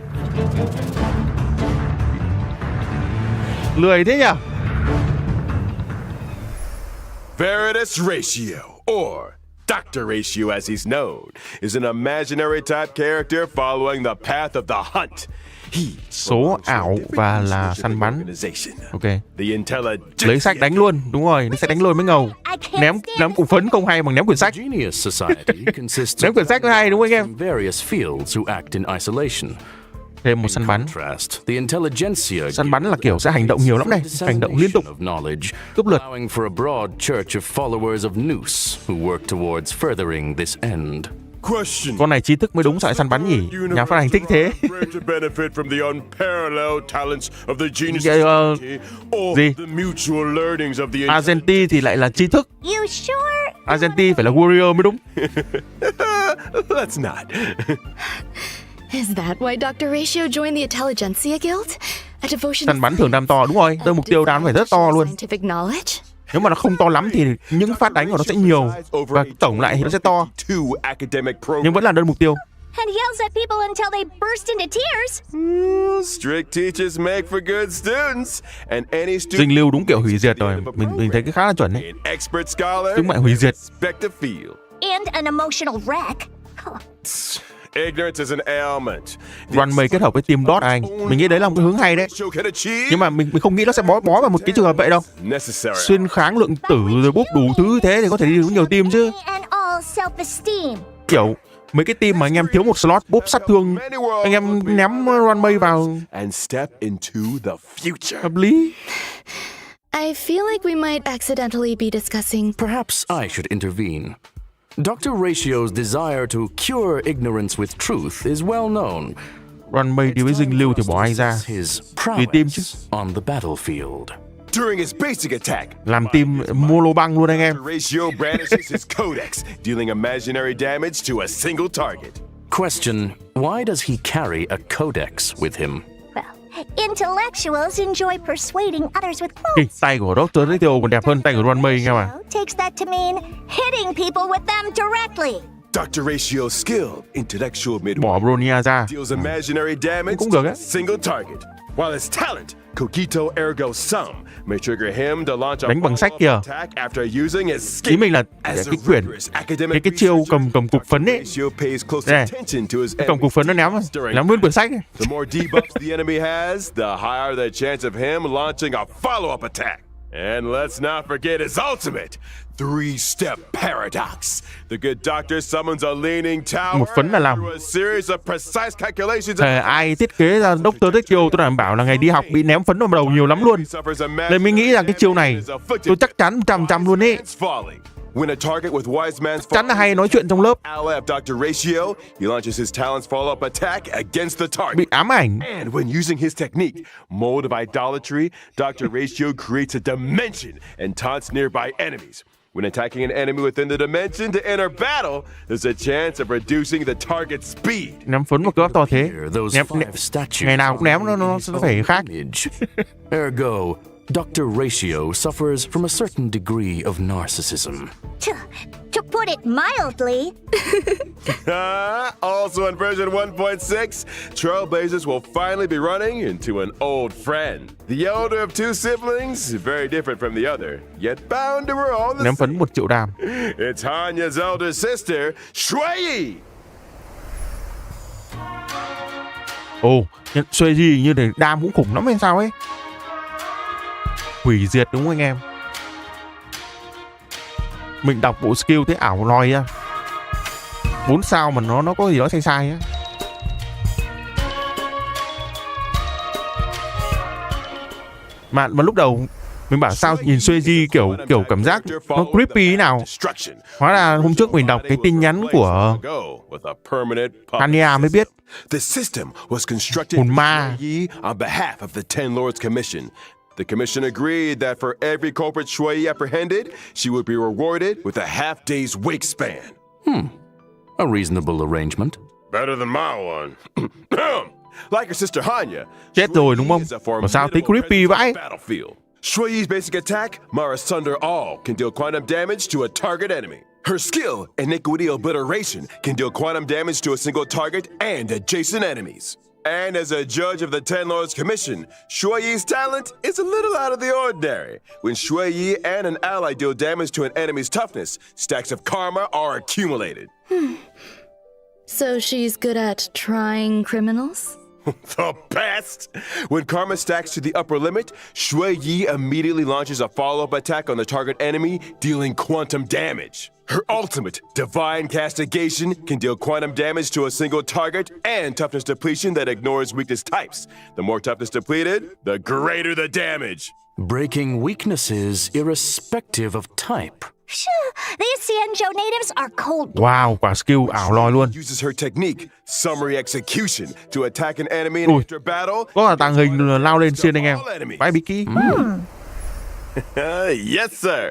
Speaker 1: Lười thế nhỉ?
Speaker 2: Veritas Ratio, or Dr. Ratio as he's known, is an imaginary type character following the path of the hunt. He
Speaker 1: Số ảo và là săn bắn. Ok.
Speaker 2: The intelligence.
Speaker 1: Lấy sách đánh luôn, đúng rồi, lấy sách đánh luôn mới ngầu. Ném cục phấn không hay bằng ném quyển sách.
Speaker 3: Genius Society consists
Speaker 1: Ném quyển sách hay đúng không anh em?
Speaker 3: of various fields who act in isolation.
Speaker 1: Thêm một săn bắn.
Speaker 3: Contrast, the intelligentsia
Speaker 1: Săn bắn là kiểu sẽ hành động nhiều lắm này, hành động liên tục,
Speaker 3: of knowledge,
Speaker 1: cướp lượt.
Speaker 3: allowing for a broad church of followers of Nous who work towards furthering this end.
Speaker 2: question.
Speaker 1: Con này trí thức mới đúng sợi săn bắn nhỉ. Nhà phát hành thích thế.
Speaker 2: Great to benefit from the unparalleled talents of the genius
Speaker 1: Dạ,
Speaker 2: society or
Speaker 1: gì?
Speaker 2: the mutual learnings of the
Speaker 1: Argenti thì lại là trí thức.
Speaker 4: You sure?
Speaker 1: Argenti phải là warrior mới đúng.
Speaker 2: Let's not.
Speaker 6: Is that why Dr. Ratio joined the Intelligentsia Guild? A devotion
Speaker 1: Săn bắn thường đam to, đúng rồi. Tôi mục tiêu đam phải rất to luôn.
Speaker 6: Scientific knowledge?
Speaker 1: Nếu mà nó không to lắm thì những phát đánh của nó sẽ nhiều và tổng lại thì nó sẽ to.
Speaker 2: Two academic programs.
Speaker 1: Nhưng vẫn là đơn mục tiêu.
Speaker 4: And yells at people until they burst into tears.
Speaker 2: Strict teachers make for good students, and any student
Speaker 1: Dinh lưu đúng kiểu hủy diệt rồi. Mình thấy cái khá là chuẩn đấy.
Speaker 2: an expert scholar
Speaker 1: Chứng mạnh hủy diệt.
Speaker 2: expect to feel.
Speaker 4: And an emotional wreck.
Speaker 2: Ignorance is an ailment.
Speaker 1: Runway kết hợp với team dot anh. Mình nghĩ đấy là một cái hướng hay đấy.
Speaker 2: Show can achieve.
Speaker 1: Nhưng mà mình không nghĩ nó sẽ bó vào một cái trường hợp vậy đâu.
Speaker 2: Necessary.
Speaker 1: Xuyên kháng lượng tử rồi búp đủ thứ thế thì có thể đi được nhiều team chứ.
Speaker 4: And all self-esteem.
Speaker 1: Kiểu mấy cái team mà anh em thiếu một slot búp sát thương, anh em ném runway vào
Speaker 2: And step into the future.
Speaker 1: hợp lý.
Speaker 6: I feel like we might accidentally be discussing.
Speaker 3: Perhaps I should intervene. Dr. Ratio's desire to cure ignorance with truth is well known.
Speaker 1: Runway đi với dinh lưu thì bỏ ai ra.
Speaker 3: His
Speaker 1: Tùy team chứ.
Speaker 3: prowess on the battlefield.
Speaker 2: During his basic attack,
Speaker 1: Làm team molo băng luôn anh em.
Speaker 2: Ratio brandishes his codex, dealing imaginary damage to a single target.
Speaker 3: Question: why does he carry a codex with him?
Speaker 4: Well, intellectuals enjoy persuading others with
Speaker 1: Cái
Speaker 4: quotes.
Speaker 1: tay của Dr. Ratio còn đẹp hơn tay của Runway anh em à.
Speaker 4: Takes that to mean hitting people with them directly.
Speaker 2: Dr. Ratio's skill, intellectual midwife,
Speaker 1: Bỏ Bronia ra.
Speaker 2: deals imaginary damage
Speaker 1: Cũng
Speaker 2: to
Speaker 1: được
Speaker 2: a
Speaker 1: ấy.
Speaker 2: single target, while his talent, cogito ergo sum, may trigger him to launch a
Speaker 1: Đánh bằng sách
Speaker 2: follow-up
Speaker 1: kìa.
Speaker 2: attack after using his skill.
Speaker 1: Ý mình là
Speaker 2: As
Speaker 1: cái
Speaker 2: a
Speaker 1: quyển,
Speaker 2: rigorous academic
Speaker 1: cái chiêu
Speaker 2: researcher,
Speaker 1: cầm cục phấn ấy.
Speaker 2: Ratio pays close
Speaker 1: Nè,
Speaker 2: attention to his
Speaker 1: cái cầm cục phấn nó ném nguyên quyển sách ấy.
Speaker 2: The more debuffs the enemy has, the higher the chance of him launching a follow-up attack. And let's not forget his ultimate, three-step paradox. The good doctor summons a leaning tower
Speaker 1: Một phấn là làm.
Speaker 2: through a series of precise calculations.
Speaker 1: Thề ai thiết kế ra Dr. Ratio tôi đảm bảo là ngày đi học bị ném phấn vào đầu nhiều lắm luôn. Nên mình nghĩ là cái chiêu này tôi chắc chắn 100% luôn ấy.
Speaker 2: When a target with wise man's
Speaker 1: Chắn là hay nói chuyện trong lớp.
Speaker 2: ally of Dr. Ratio, he launches his talent's follow-up attack against the target.
Speaker 1: Bị ám ảnh.
Speaker 2: And when using his technique, Mold of Idolatry, Dr. Ratio creates a dimension and taunts nearby enemies. When attacking an enemy within the dimension to enter battle, there's a chance of reducing the target's speed.
Speaker 1: Ném phấn vào cơ bắp to thế.
Speaker 3: Here, those
Speaker 1: Ném,
Speaker 3: five statues
Speaker 1: ngày nào cũng ném nó phải khác.
Speaker 3: image. Ergo, Dr. Ratio suffers from a certain degree of narcissism.
Speaker 4: To put it mildly,
Speaker 2: Also in version 1.6, Trailblazers will finally be running into an old friend. The elder of two siblings, very different from the other, yet bound to her all the
Speaker 1: Ném phấn
Speaker 2: same.
Speaker 1: 1 triệu đam.
Speaker 2: It's Hanya's elder sister, Shui.
Speaker 1: Ồ, Suy gì như thế đam cũng khủng lắm hay sao ấy. Hủy diệt đúng không anh em? Mình đọc bộ skill thấy ảo lòi ra. 4 sao mà nó có gì đó sai sai á. Mà lúc đầu mình bảo sao nhìn Sueji kiểu cảm giác nó creepy thế nào. Hóa ra hôm trước mình đọc cái tin nhắn của Hania mới biết.
Speaker 2: The system was constructed
Speaker 1: Hồn ma.
Speaker 2: on behalf of the Ten Lords Commission. The commission agreed that for every culprit Shui apprehended, she would be rewarded with a half-day's wake span.
Speaker 3: A reasonable arrangement.
Speaker 2: Better than my one. Like her sister Hanya.
Speaker 1: Chết rồi đúng không? Mà sao thấy creepy vãi?
Speaker 2: Shui's basic attack, Mara Sunder All, can deal quantum damage to a target enemy. Her skill, Iniquity Obliteration, can deal quantum damage to a single target and adjacent enemies. And as a judge of the Ten Lords Commission, Shui's talent is a little out of the ordinary. When Shui and an ally deal damage to an enemy's toughness, stacks of karma are accumulated.
Speaker 6: So she's good at trying criminals?
Speaker 2: The best! When karma stacks to the upper limit, Shui Yi immediately launches a follow-up attack on the target enemy, dealing quantum damage. Her ultimate, Divine Castigation, can deal quantum damage to a single target and toughness depletion that ignores weakness types. The more toughness depleted, the greater the damage.
Speaker 3: Breaking weaknesses irrespective of type.
Speaker 4: These Xianzhou natives are cold.
Speaker 1: Wow, quả skill ảo lòi luôn.
Speaker 2: Uses her technique, summary execution, to attack an enemy in
Speaker 1: Ui,
Speaker 2: after battle.
Speaker 1: có là tàng hình lao lên xiên anh em. Phải bí kỹ.
Speaker 2: Yes, sir.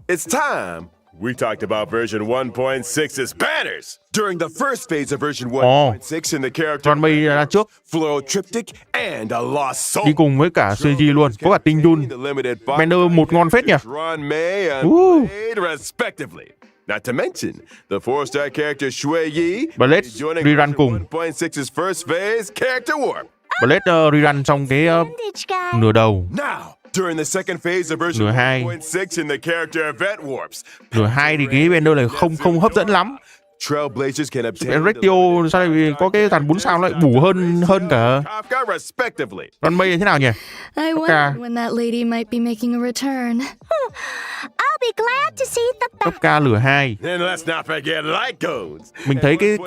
Speaker 2: It's time. We talked about version 1.6's banners. During the first phase of version 1.6 in the character
Speaker 1: Tròn mây ra trước.
Speaker 2: floral triptych and a lost soul.
Speaker 1: Đi cùng với cả Seiji luôn. Có cả Tinh Jun. Banner một ngon phết nhỉ.
Speaker 2: Ron May and Blade, respectively. Not to mention the 4-star character Shui Yi.
Speaker 1: Blade
Speaker 2: joining
Speaker 1: rerun cùng.
Speaker 2: 1.6's first phase character warp.
Speaker 1: Blade rerun trong cái
Speaker 4: Bandage guy.
Speaker 1: nửa đầu.
Speaker 2: Now, during the second phase of version
Speaker 1: Nửa hai.
Speaker 2: 1.6 in the character event warps,
Speaker 1: Nửa 2 thì cái banner này không hấp dẫn lắm.
Speaker 2: Trailblazers can obtain
Speaker 1: Rectio sao lại có cái dàn 4 sao lại bủ hơn cả
Speaker 2: Kafka respectively.
Speaker 1: Ron May thế nào nhỉ?
Speaker 6: I wonder when that lady might be making a return.
Speaker 4: I'll be glad to see the
Speaker 1: Cấp ca lửa 2.
Speaker 2: And let's not forget light codes.
Speaker 1: Mình thấy cái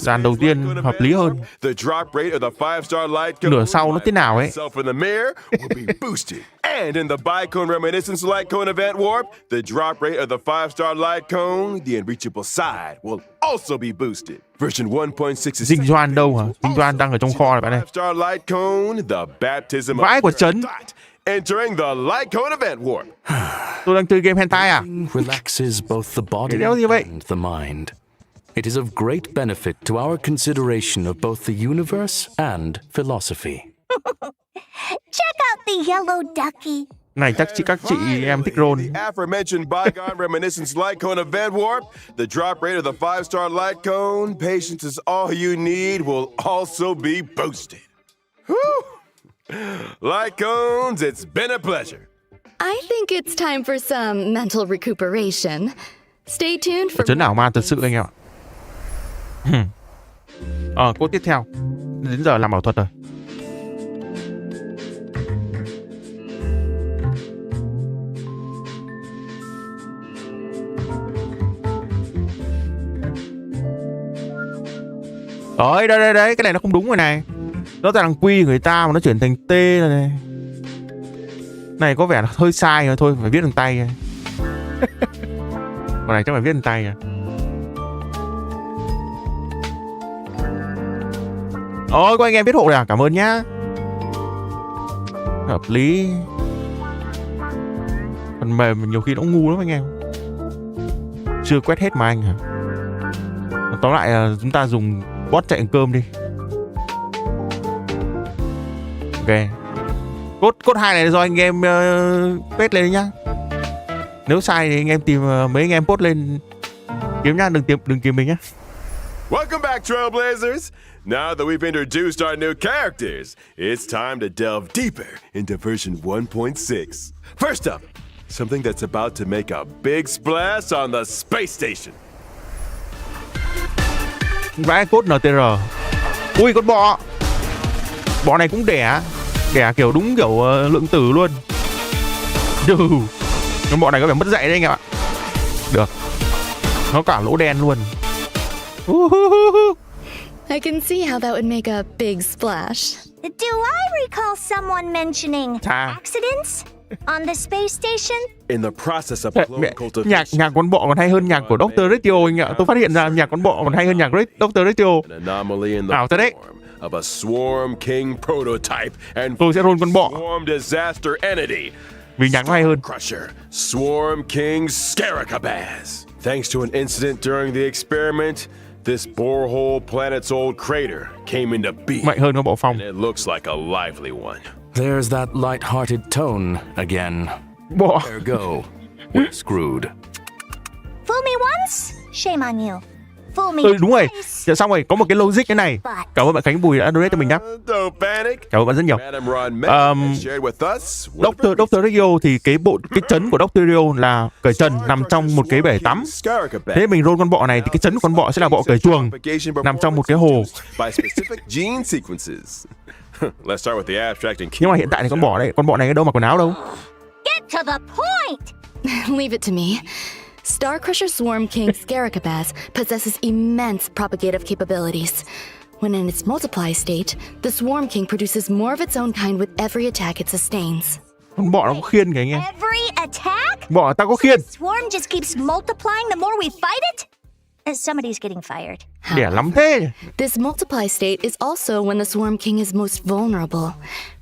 Speaker 1: dàn đầu tiên hợp lý hơn.
Speaker 2: The drop rate of the 5-star light code
Speaker 1: Nửa sau nó thế nào ấy?
Speaker 2: itself in the mirror will be boosted. And in the Bicone Reminiscence Light Cone event warp, the drop rate of the 5-star light cone, the unreachable side, will also be boosted. Version 1.6 is
Speaker 1: Dinh Doan đâu hả? Dinh Doan đang ở trong kho này bạn ơi.
Speaker 2: 5-star light cone, the baptism of
Speaker 1: Vãi của Trấn.
Speaker 2: Dot, entering the light cone event warp.
Speaker 1: Tôi đang chơi game hentai à?
Speaker 3: Relaxes both the body
Speaker 1: Cái đéo gì vậy?
Speaker 3: and the mind. It is of great benefit to our consideration of both the universe and philosophy.
Speaker 4: Check out the yellow ducky.
Speaker 1: Này chắc các chị em thích roll.
Speaker 2: The aforementioned Bygone Reminiscence Light Cone event warp, the drop rate of the 5-star light cone, patience is all you need, will also be boosted. Whew. Light cones, it's been a pleasure.
Speaker 6: I think it's time for some mental recuperation. Stay tuned for
Speaker 1: Chấn ảo ma thật sự anh em ạ. Cốt tiếp theo. Đến giờ làm ảo thuật rồi. Đấy, cái này nó không đúng rồi này. Nó là thằng Q người ta mà nó chuyển thành T rồi này. Này có vẻ là hơi sai rồi, thôi phải viết bằng tay. Còn này chắc phải viết bằng tay. Ôi, có anh em viết hộ rồi à? Cảm ơn nhá. Hợp lý. Phần mềm nhiều khi nó ngu lắm anh em. Chưa quét hết mà anh hả? Tóm lại là chúng ta dùng bot chạy cơm đi. Ok. Cốt 2 này do anh em quét lên nhá. Nếu sai thì anh em tìm mấy anh em post lên kiếm nhá, đừng kiếm mình nhá.
Speaker 2: Welcome back, Trailblazers. Now that we've introduced our new characters, it's time to delve deeper into version 1.6. First up, something that's about to make a big splash on the space station.
Speaker 1: Vãi cốt NTR. Ui, con bọ. Bọ này cũng đẻ kiểu đúng kiểu lượng tử luôn. Con bọ này có vẻ mất dạy đấy anh em ạ. Được. Nó cả lỗ đen luôn.
Speaker 6: I can see how that would make a big splash.
Speaker 4: Do I recall someone mentioning accidents on the space station?
Speaker 2: In the process of clone cultivation,
Speaker 1: Nhạc con bọ còn hay hơn nhạc của Dr. Rectio anh ạ. Tôi phát hiện ra nhạc con bọ còn hay hơn nhạc Dr. Rectio.
Speaker 2: an anomaly in the
Speaker 1: Ảo thật đấy.
Speaker 2: form of a swarm king prototype and
Speaker 1: Tôi sẽ roll con bọ
Speaker 2: swarm disaster entity.
Speaker 1: vì nhạc nó hay hơn.
Speaker 2: Crusher, Swarm King Scaricabaz. Thanks to an incident during the experiment, this borehole planet's old crater came into being.
Speaker 1: Mạnh hơn con bọ phong.
Speaker 2: And it looks like a lively one.
Speaker 3: There's that light-hearted tone again.
Speaker 1: Bọ.
Speaker 3: Ergo, we're screwed.
Speaker 4: Fool me once, shame on you. Fool me
Speaker 1: Đúng rồi.
Speaker 4: twice.
Speaker 1: Dạ, xong rồi, có một cái logic cái này. Cảm ơn bạn Khánh Bùi đã donate cho mình đáp.
Speaker 2: Don't panic.
Speaker 1: Cảm ơn bạn rất nhiều.
Speaker 2: Madam Ron May shared with us.
Speaker 1: Dr. Rectio thì cái trấn của Dr. Rectio là cởi trần nằm trong một cái bể tắm. Thế mình roll con bọ này thì cái trấn của con bọ sẽ là bọ cởi chuồng nằm trong một cái hồ.
Speaker 2: By specific gene sequences. Let's start with the abstract and
Speaker 1: Nhưng mà hiện tại thì con bọ này đâu mà quần áo đâu.
Speaker 4: Get to the point!
Speaker 6: Leave it to me. Star Crusher Swarm King Scaricabaz possesses immense propagative capabilities. When in its multiply state, the Swarm King produces more of its own kind with every attack it sustains.
Speaker 1: Con bọ nó có khiên kìa anh em.
Speaker 4: Every attack?
Speaker 1: Bọ ta có khiên.
Speaker 4: Swarm just keeps multiplying the more we fight it? Somebody's getting fired.
Speaker 1: Đẻ lắm thế.
Speaker 6: This multiply state is also when the Swarm King is most vulnerable.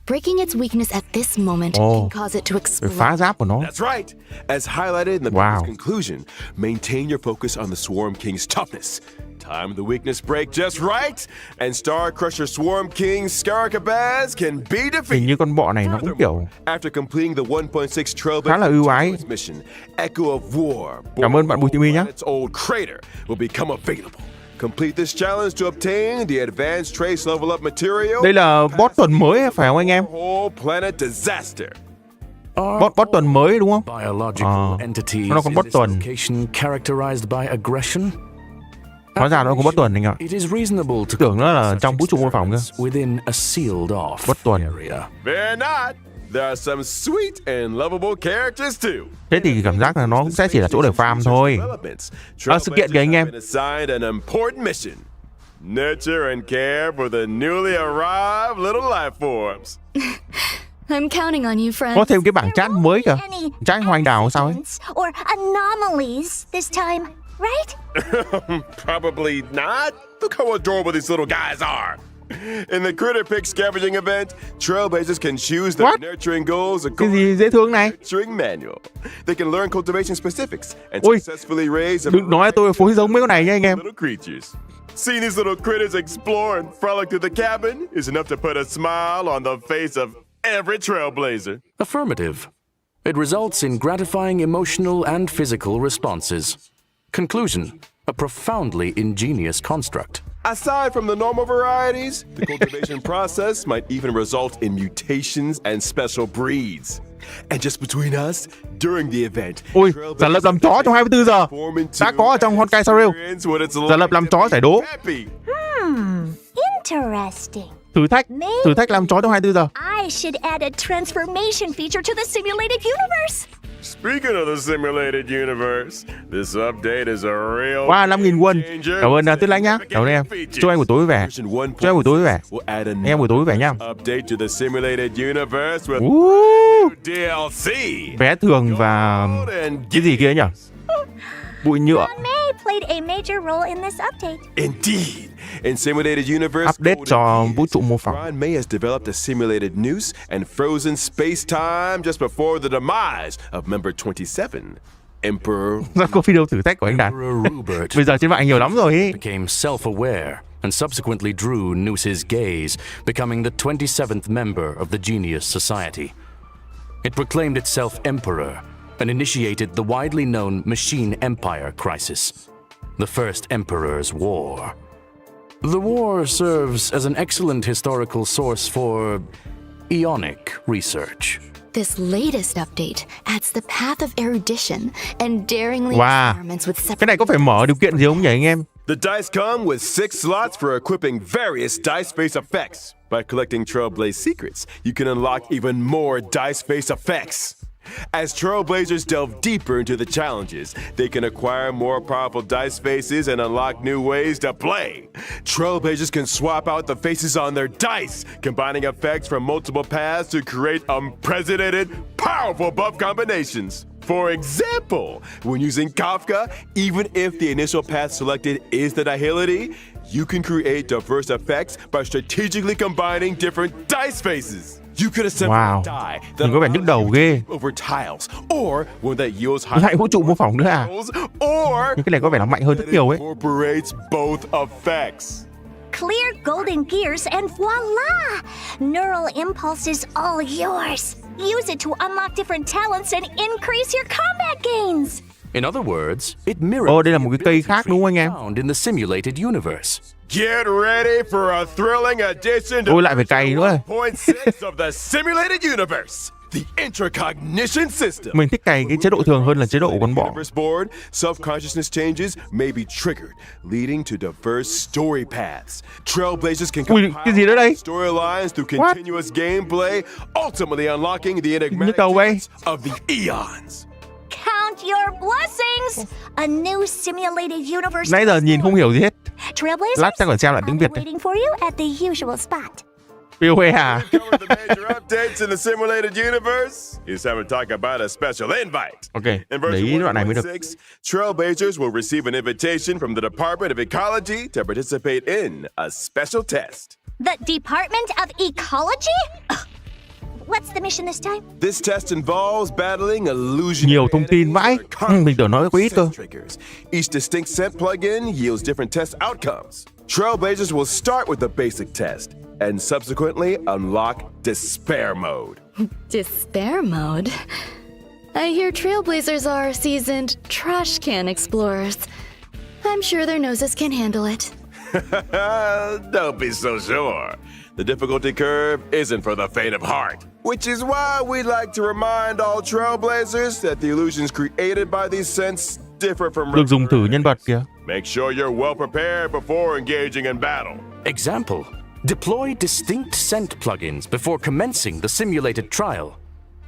Speaker 6: Breaking its weakness at this moment can cause it to
Speaker 1: Phải
Speaker 6: explode.
Speaker 1: phá giáp của nó.
Speaker 2: That's right. As highlighted in the
Speaker 1: Wow.
Speaker 2: conclusion, maintain your focus on the Swarm King's toughness. Time the weakness break just right, and Star Crusher Swarm King Scaricabaz can be
Speaker 1: Hình
Speaker 2: defeated.
Speaker 1: như con bọ này nó cũng kiểu
Speaker 2: After completing the 1.6 Trailblazer
Speaker 1: khá là ưu ái.
Speaker 2: mission, Echo of War,
Speaker 1: Cảm ơn bạn Bùi Thị My nhé.
Speaker 2: its old crater will become available. Complete this challenge to obtain the advanced trace level up material.
Speaker 1: Đây là boss tuần mới phải không anh em?
Speaker 2: Whole planet disaster.
Speaker 1: Boss tuần mới đúng không?
Speaker 3: Biological entities
Speaker 1: nó còn
Speaker 3: in
Speaker 1: bất
Speaker 3: this
Speaker 1: tuần.
Speaker 3: location characterized by aggression?
Speaker 1: Hóa ra nó cũng boss tuần anh ạ.
Speaker 3: It is reasonable to
Speaker 1: Tưởng nó là trong vũ trụ mô phỏng cơ.
Speaker 3: within a sealed off
Speaker 1: Bất tuần.
Speaker 3: area.
Speaker 2: Fear not. There are some sweet and lovable characters too.
Speaker 1: Thế thì cảm giác là nó cũng sẽ chỉ là chỗ để farm thôi. Sự kiện kìa anh em.
Speaker 2: Assigned an important mission. Nurture and care for the newly arrived little life forms.
Speaker 6: I'm counting on you, friends.
Speaker 1: Có thêm cái bảng chat mới kìa.
Speaker 4: Any
Speaker 1: Chat hoành đảo sao ấy?
Speaker 4: accidents or anomalies this time, right?
Speaker 2: Probably not. Look how adorable these little guys are. In the Critter Pick scavenging event, Trailblazers can choose their
Speaker 1: What?
Speaker 2: nurturing goals
Speaker 1: Cái
Speaker 2: according
Speaker 1: gì dễ thương này?
Speaker 2: to the nurturing manual. They can learn cultivation specifics and
Speaker 1: Ôi,
Speaker 2: successfully raise a
Speaker 1: đừng nói tôi phối giống mấy con này nha anh em.
Speaker 2: little creatures. Seeing these little critters explore and frolic through the cabin is enough to put a smile on the face of every Trailblazer.
Speaker 3: Affirmative. It results in gratifying emotional and physical responses. Conclusion. A profoundly ingenious construct.
Speaker 2: Aside from the normal varieties, the cultivation process might even result in mutations and special breeds. And just between us, during the event,
Speaker 1: Ôi, giả lập làm chó trong 24 giờ. Đã có ở trong Honkai Star Rail. Giả lập làm chó giải đố.
Speaker 4: Interesting.
Speaker 1: Thử thách làm chó trong 24 giờ.
Speaker 4: I should add a transformation feature to the simulated universe.
Speaker 2: Speaking of the simulated universe, this update is a real
Speaker 1: Wow, 5.000 won. Cảm ơn Tuyết Lãnh nhá. Cảm ơn em. Chúc anh buổi tối vui vẻ. Chúc anh buổi tối vui vẻ. Em buổi tối vui vẻ nhá.
Speaker 2: Update to the simulated universe with DLC.
Speaker 1: Vé thường và cái gì kia nhỉ? Bụi nhựa.
Speaker 4: May played a major role in this update.
Speaker 2: Indeed. In simulated universe,
Speaker 1: Update cho vũ trụ mô phỏng.
Speaker 2: Ron May has developed a simulated noose and frozen space-time just before the demise of member 27, Emperor.
Speaker 1: Ra có video thử thách của anh Đạt.
Speaker 3: Emperor Rupert
Speaker 1: Bây giờ trên mạng nhiều lắm rồi ý.
Speaker 3: became self-aware and subsequently drew Noose's gaze, becoming the 27th member of the Genius Society. It proclaimed itself Emperor and initiated the widely known Machine Empire crisis, the first Emperor's War. The war serves as an excellent historical source for Ionic research.
Speaker 6: This latest update adds the path of erudition and daringly
Speaker 1: Wow.
Speaker 6: experiments with
Speaker 1: Cái
Speaker 6: separate.
Speaker 1: này có phải mở điều kiện gì không nhỉ anh em?
Speaker 2: The dice come with 6 slots for equipping various dice-based effects. By collecting Trailblaze secrets, you can unlock even more dice-based effects. As Trailblazers delve deeper into the challenges, they can acquire more powerful dice faces and unlock new ways to play. Trailblazers can swap out the faces on their dice, combining effects from multiple paths to create unprecedented, powerful buff combinations. For example, when using Kafka, even if the initial path selected is the nihility, you can create diverse effects by strategically combining different dice faces. You could assemble
Speaker 1: Wow.
Speaker 2: a die
Speaker 1: Nhìn có vẻ nhức đầu ghê.
Speaker 2: over tiles, or one that yields high
Speaker 1: Lại vũ trụ mô phỏng nữa à?
Speaker 2: rolls, or
Speaker 1: Nhưng cái này có vẻ là mạnh hơn rất nhiều ấy.
Speaker 2: incorporates both effects.
Speaker 4: Clear golden gears and voila! Neural impulse is all yours. Use it to unlock different talents and increase your combat gains.
Speaker 3: In other words, it mirrors
Speaker 1: Ồ, đây là một cái cây khác đúng không anh em?
Speaker 3: found in the simulated universe.
Speaker 2: Get ready for a thrilling addition to
Speaker 1: Ôi, lại phải cày nữa.
Speaker 2: 1.6 of the simulated universe. The intracognition system.
Speaker 1: Mình thích cày cái chế độ thường hơn là chế độ của con bọ.
Speaker 2: Universe board, self-consciousness changes may be triggered, leading to diverse story paths. Trailblazers can
Speaker 1: Ui, cái gì nữa đây?
Speaker 2: storylines through
Speaker 1: What?
Speaker 2: continuous gameplay, ultimately unlocking the enigmatic
Speaker 1: Nhức đầu vậy?
Speaker 2: depths of the eons.
Speaker 4: Count your blessings! A new simulated universe.
Speaker 1: Nãy giờ nhìn không hiểu gì hết.
Speaker 4: Trailblazers,
Speaker 1: Lát chắc còn xem lại tiếng
Speaker 4: I'll
Speaker 1: Việt
Speaker 4: be
Speaker 1: đây.
Speaker 4: waiting for you at the usual spot.
Speaker 1: BUI à?
Speaker 2: Cover the major updates in the simulated universe. It's time to talk about a special invite.
Speaker 1: Ok,
Speaker 2: In
Speaker 1: để ý
Speaker 2: version
Speaker 1: đoạn này mới được.
Speaker 2: 1.6, Trailblazers will receive an invitation from the Department of Ecology to participate in a special test.
Speaker 4: The Department of Ecology? Ugh. What's the mission this time?
Speaker 2: This test involves battling illusionary
Speaker 1: Nhiều thông tin vãi. Mình tưởng nói có ít cơ.
Speaker 2: triggers. Each distinct scent plugin yields different test outcomes. Trailblazers will start with the basic test and subsequently unlock Despair Mode.
Speaker 6: Despair mode? I hear Trailblazers are seasoned trash can explorers. I'm sure their noses can handle it.
Speaker 2: Don't be so sure. The difficulty curve isn't for the faint of heart, which is why we like to remind all Trailblazers that the illusions created by these scents differ from
Speaker 1: Được dùng thử nhân vật kìa.
Speaker 2: Make sure you're well prepared before engaging in battle.
Speaker 3: Example: deploy distinct scent plugins before commencing the simulated trial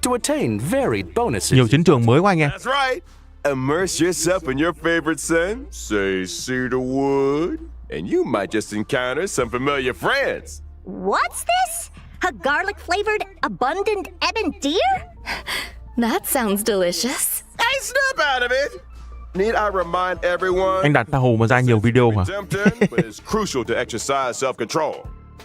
Speaker 3: to attain varied bonuses.
Speaker 1: Nhiều chiến trường mới quá anh em.
Speaker 2: That's right. Immerse yourself in your favorite scent, say cedar wood, and you might just encounter some familiar friends.
Speaker 4: What's this? A garlic-flavored, abundant ebon deer?
Speaker 6: That sounds delicious.
Speaker 2: Hey, snap out of it! Need I remind everyone?
Speaker 1: Anh đặt tha hồ mà ra nhiều video mà.
Speaker 2: Redemption, but it's crucial to exercise self-control.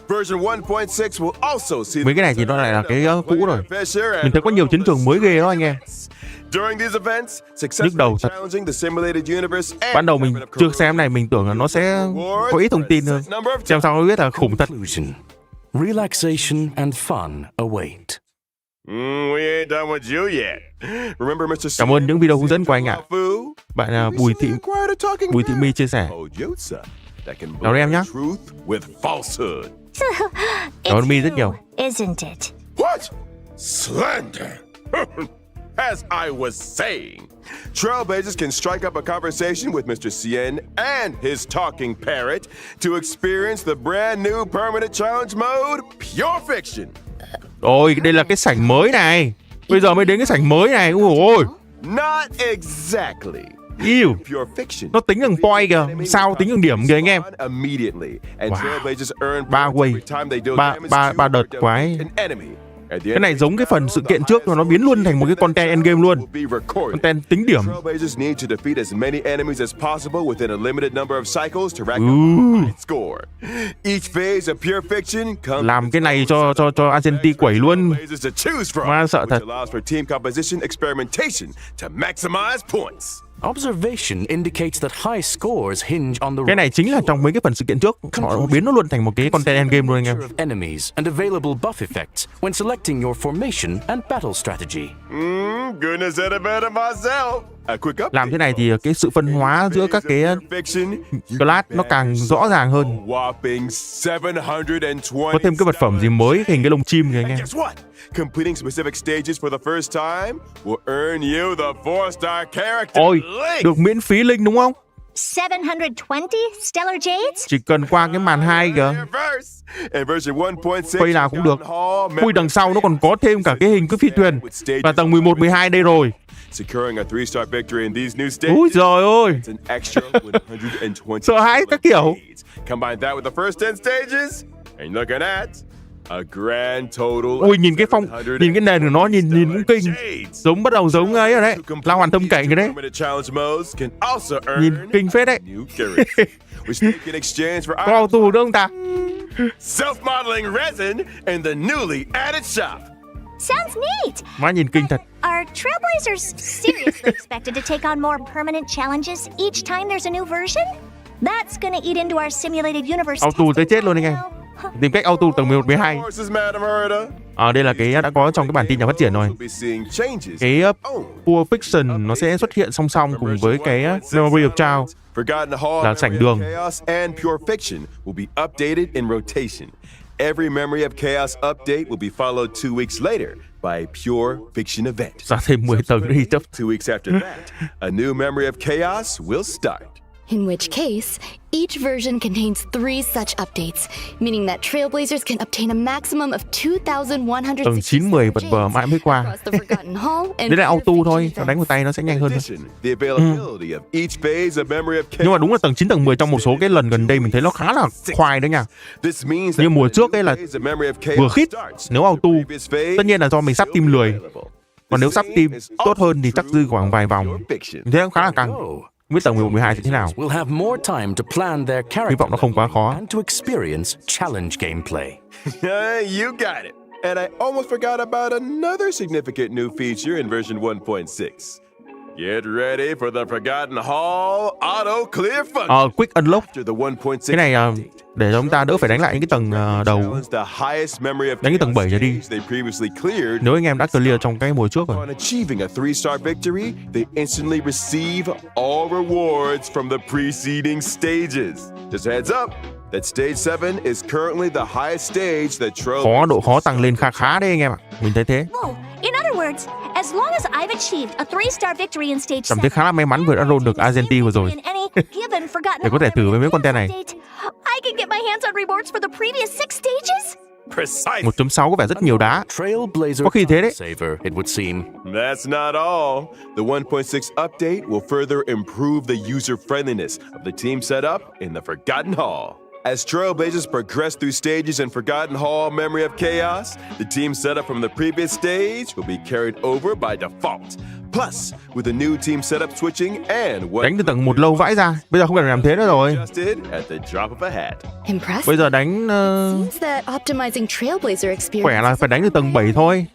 Speaker 2: Version 1.6 will also see
Speaker 1: Mấy cái này thì nó lại là cái cũ rồi.
Speaker 2: Fisher and
Speaker 1: Mình thấy có nhiều chiến trường mới ghê đó anh em.
Speaker 2: During these events,
Speaker 1: Nhức đầu
Speaker 2: successfully
Speaker 1: thật.
Speaker 2: challenging the simulated universe and
Speaker 1: Ban đầu mình chưa xem này, mình tưởng là nó sẽ có ít thông tin hơn. Xem sao mới biết là khủng thật.
Speaker 3: Conclusion. Relaxation and fun await.
Speaker 2: We ain't done with you yet. Remember Mr.
Speaker 1: Cảm ơn những video hướng dẫn của anh ạ. Bạn là Bùi Thị My chia sẻ. Chào em nhé. Cảm ơn My rất nhiều.
Speaker 4: Isn't it?
Speaker 2: What? Slander! As I was saying, Trailblazers can strike up a conversation with Mr. Cien and his talking parrot to experience the brand new permanent challenge mode, Pure Fiction.
Speaker 1: Ôi, đây là cái sảnh mới này. Bây giờ mới đến cái sảnh mới này. Ôi,
Speaker 2: Not exactly.
Speaker 1: yêu.
Speaker 2: Pure Fiction.
Speaker 1: Nó tính bằng point kìa. Sao tính bằng điểm kìa anh em.
Speaker 2: Immediately, and
Speaker 1: Wow.
Speaker 2: Trailblazers earn
Speaker 1: Ba
Speaker 2: points
Speaker 1: quay.
Speaker 2: every time they deal
Speaker 1: Ba-
Speaker 2: damage
Speaker 1: ba-
Speaker 2: to
Speaker 1: ba đợt
Speaker 2: or
Speaker 1: quái.
Speaker 2: defeat an enemy.
Speaker 1: Cái này giống cái phần sự kiện trước rồi, nó biến luôn thành một cái content endgame luôn. Content tính điểm.
Speaker 2: Trailblazers need to defeat as many enemies as possible within a limited number of cycles to rack up a high score. Each phase of Pure Fiction comes
Speaker 1: Làm cái này cho Argentina quẩy luôn.
Speaker 2: Trailblazers to choose from,
Speaker 1: Má sợ
Speaker 2: which
Speaker 1: thật.
Speaker 2: allows for team composition experimentation to maximize points.
Speaker 3: Observation indicates that high scores hinge on the
Speaker 1: Cái này chính là trong mấy cái phần sự kiện trước. Họ biến nó luôn thành một cái content endgame luôn anh em.
Speaker 3: of enemies and available buff effects when selecting your formation and battle strategy.
Speaker 2: Goodness, I'd have better myself. A quick update.
Speaker 1: Làm thế này thì cái sự phân hóa giữa các cái
Speaker 2: Fiction,
Speaker 1: class nó càng rõ ràng hơn.
Speaker 2: whopping 720.
Speaker 1: Có thêm cái vật phẩm gì mới hình cái lông chim kìa anh em.
Speaker 2: Guess what? Completing specific stages for the first time will earn you the 4-star character.
Speaker 1: Ôi,
Speaker 2: link.
Speaker 1: được miễn phí link đúng không?
Speaker 4: 720 Stellar Jades?
Speaker 1: Chỉ cần qua cái màn 2 kìa.
Speaker 2: In version 1.6,
Speaker 1: Phây nào cũng được. Ui, đằng sau nó còn có thêm cả cái hình cái phi thuyền. Và tầng 11, 12 đây rồi.
Speaker 2: Securing a 3-star victory in these new stages.
Speaker 1: Úi giời ơi.
Speaker 2: It's an extra 120.
Speaker 1: Sợ hãi các kiểu.
Speaker 2: Combine that with the first 10 stages, and you're looking at a grand total.
Speaker 1: Ui, nhìn cái phong, nhìn cái nền của nó nhìn cũng kinh. Giống bắt đầu giống ấy rồi đấy. La Hoàn Thâm Cảnh cái đấy. Nhìn kinh phết đấy. Có auto được không ta?
Speaker 2: Self-modeling resin in the newly added shop.
Speaker 4: Sounds neat!
Speaker 1: Má nhìn kinh thật.
Speaker 4: Are Trailblazers seriously expected to take on more permanent challenges each time there's a new version? That's gonna eat into our simulated universe.
Speaker 1: Auto tới chết luôn anh em. Tìm cách auto tầng 11, 12. Đây là cái đã có trong cái bản tin nhà phát triển rồi. Cái Pure Fiction nó sẽ xuất hiện song song cùng với cái Memory of Child là sảnh đường.
Speaker 2: Every Memory of Chaos update will be followed 2 weeks later by Pure Fiction event.
Speaker 1: Ra thêm 10 tầng đi chấp.
Speaker 2: 2 weeks after that, a new Memory of Chaos will start.
Speaker 6: In which case, each version contains 3 such updates, meaning that Trailblazers can obtain a maximum of 2,160
Speaker 1: Tầng 9, 10 vật vờ mãi mới qua.
Speaker 6: across the Forgotten Hall and
Speaker 1: Đấy là auto thôi,
Speaker 6: events.
Speaker 1: nó đánh vào tay nó sẽ nhanh hơn thôi.
Speaker 2: addition, the availability of each phase of memory of
Speaker 1: Nhưng mà
Speaker 2: chaos.
Speaker 1: đúng là tầng 9, tầng 10 trong một số cái lần gần đây mình thấy nó khá là khoai đấy nha.
Speaker 2: This means
Speaker 1: Như
Speaker 2: that
Speaker 1: mùa
Speaker 2: when a
Speaker 1: trước
Speaker 2: new
Speaker 1: ấy là
Speaker 2: phase of memory of chaos
Speaker 1: vừa khít,
Speaker 2: starts,
Speaker 1: nếu auto.
Speaker 2: the previous phase
Speaker 1: Tất nhiên là do mình sắp team lười. Còn nếu sắp team tốt hơn thì chắc dư khoảng vài vòng. Thế cũng khá là căng. Không biết tầng 11, 12 sẽ thế nào.
Speaker 3: Will have more time to plan their
Speaker 1: Hy
Speaker 3: character
Speaker 1: vọng nó không quá khó.
Speaker 3: and to experience challenge gameplay.
Speaker 2: You got it. And I almost forgot about another significant new feature in version 1.6. Get ready for the Forgotten Hall auto clear function.
Speaker 1: Quick unlock.
Speaker 2: After the 1.6
Speaker 1: Cái này để cho chúng ta đỡ phải đánh lại những cái tầng đầu.
Speaker 2: challenge the highest memory of
Speaker 1: Đánh cái tầng 7 trở đi.
Speaker 2: chaos they previously cleared.
Speaker 1: Nếu anh em đã clear trong cái mùa trước rồi.
Speaker 2: On achieving a 3-star victory, they instantly receive all rewards from the preceding stages. Just heads up that stage 7 is currently the highest stage that
Speaker 1: Độ khó tăng lên khá đấy anh em ạ. Mình thấy thế.
Speaker 4: Whoa. In other words, as long as I've achieved a 3-star victory in stage
Speaker 1: Cảm thấy khá là may mắn vừa đã roll được Argentina vừa rồi. Để có thể thử với mấy con ten này.
Speaker 4: I can get my hands on rewards for the previous 6 stages.
Speaker 2: Precisely.
Speaker 1: 1.6 có vẻ rất nhiều đá.
Speaker 3: Trailblazer
Speaker 1: Có khi thế đấy.
Speaker 3: saver, it would seem.
Speaker 2: That's not all. The 1.6 update will further improve the user friendliness of the team setup in the Forgotten Hall. As Trailblazers progress through stages in Forgotten Hall Memory of Chaos, the team setup from the previous stage will be carried over by default. Plus, with the new team setup switching and
Speaker 1: Đánh từ tầng 1 lâu vãi ra. Bây giờ không cần làm thế nữa rồi.
Speaker 2: adjusted at the drop of a hat.
Speaker 6: Impressive.
Speaker 1: Bây giờ đánh
Speaker 6: Seems that optimizing Trailblazer experience
Speaker 1: khỏe là phải đánh từ tầng 7 thôi.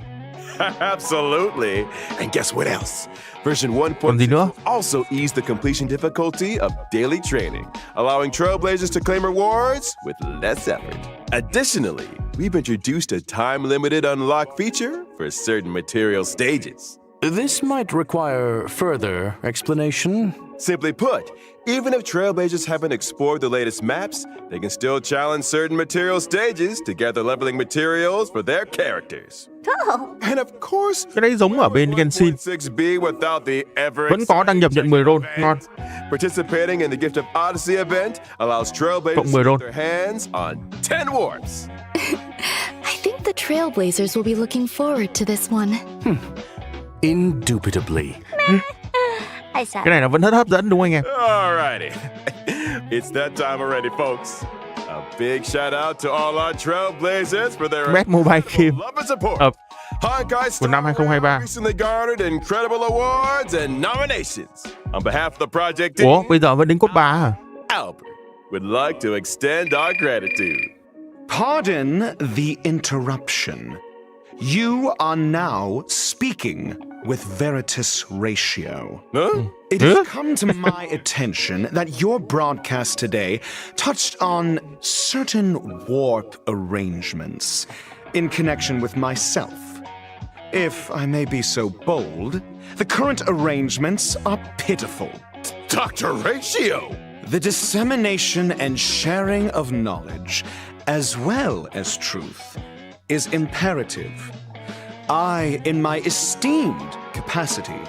Speaker 2: Absolutely. And guess what else? Version
Speaker 1: Còn gì
Speaker 2: 1.6
Speaker 1: nữa?
Speaker 2: also eased the completion difficulty of daily training, allowing Trailblazers to claim rewards with less effort. Additionally, we've introduced a time-limited unlock feature for certain material stages.
Speaker 3: This might require further explanation.
Speaker 2: Simply put, even if Trailblazers haven't explored the latest maps, they can still challenge certain material stages to gather leveling materials for their characters.
Speaker 4: Oh,
Speaker 2: And of course,
Speaker 1: Cái đấy giống ở bên Genshin.
Speaker 2: 1.6b without the ever
Speaker 1: Vẫn có đăng nhập nhận 10 roll. Ngon.
Speaker 2: Participating in the Gift of Odyssey event allows Trailblazers
Speaker 1: Cộng 10
Speaker 2: to
Speaker 1: roll.
Speaker 2: get their hands on 10 warps.
Speaker 6: I think the Trailblazers will be looking forward to this one.
Speaker 3: Indubitably.
Speaker 4: I said.
Speaker 1: Cái này nó vẫn rất hấp dẫn đúng không anh em?
Speaker 2: Alrighty. It's that time already, folks. A big shout out to all our Trailblazers for their
Speaker 1: Best mobile game
Speaker 2: love and support.
Speaker 1: of
Speaker 2: Honkai
Speaker 1: của năm 2023.
Speaker 2: recently garnered incredible awards and nominations. On behalf of the project team,
Speaker 1: Ủa, bây giờ vẫn đến cốt 3 hả?
Speaker 2: Albert would like to extend our gratitude.
Speaker 7: Pardon the interruption. You are now speaking with Veritas Ratio.
Speaker 2: Huh?
Speaker 7: It has come to my attention that your broadcast today touched on certain warp arrangements in connection with myself. If I may be so bold, the current arrangements are pitiful.
Speaker 2: Dr. Ratio!
Speaker 7: The dissemination and sharing of knowledge, as well as truth, is imperative. I, in my esteemed capacity,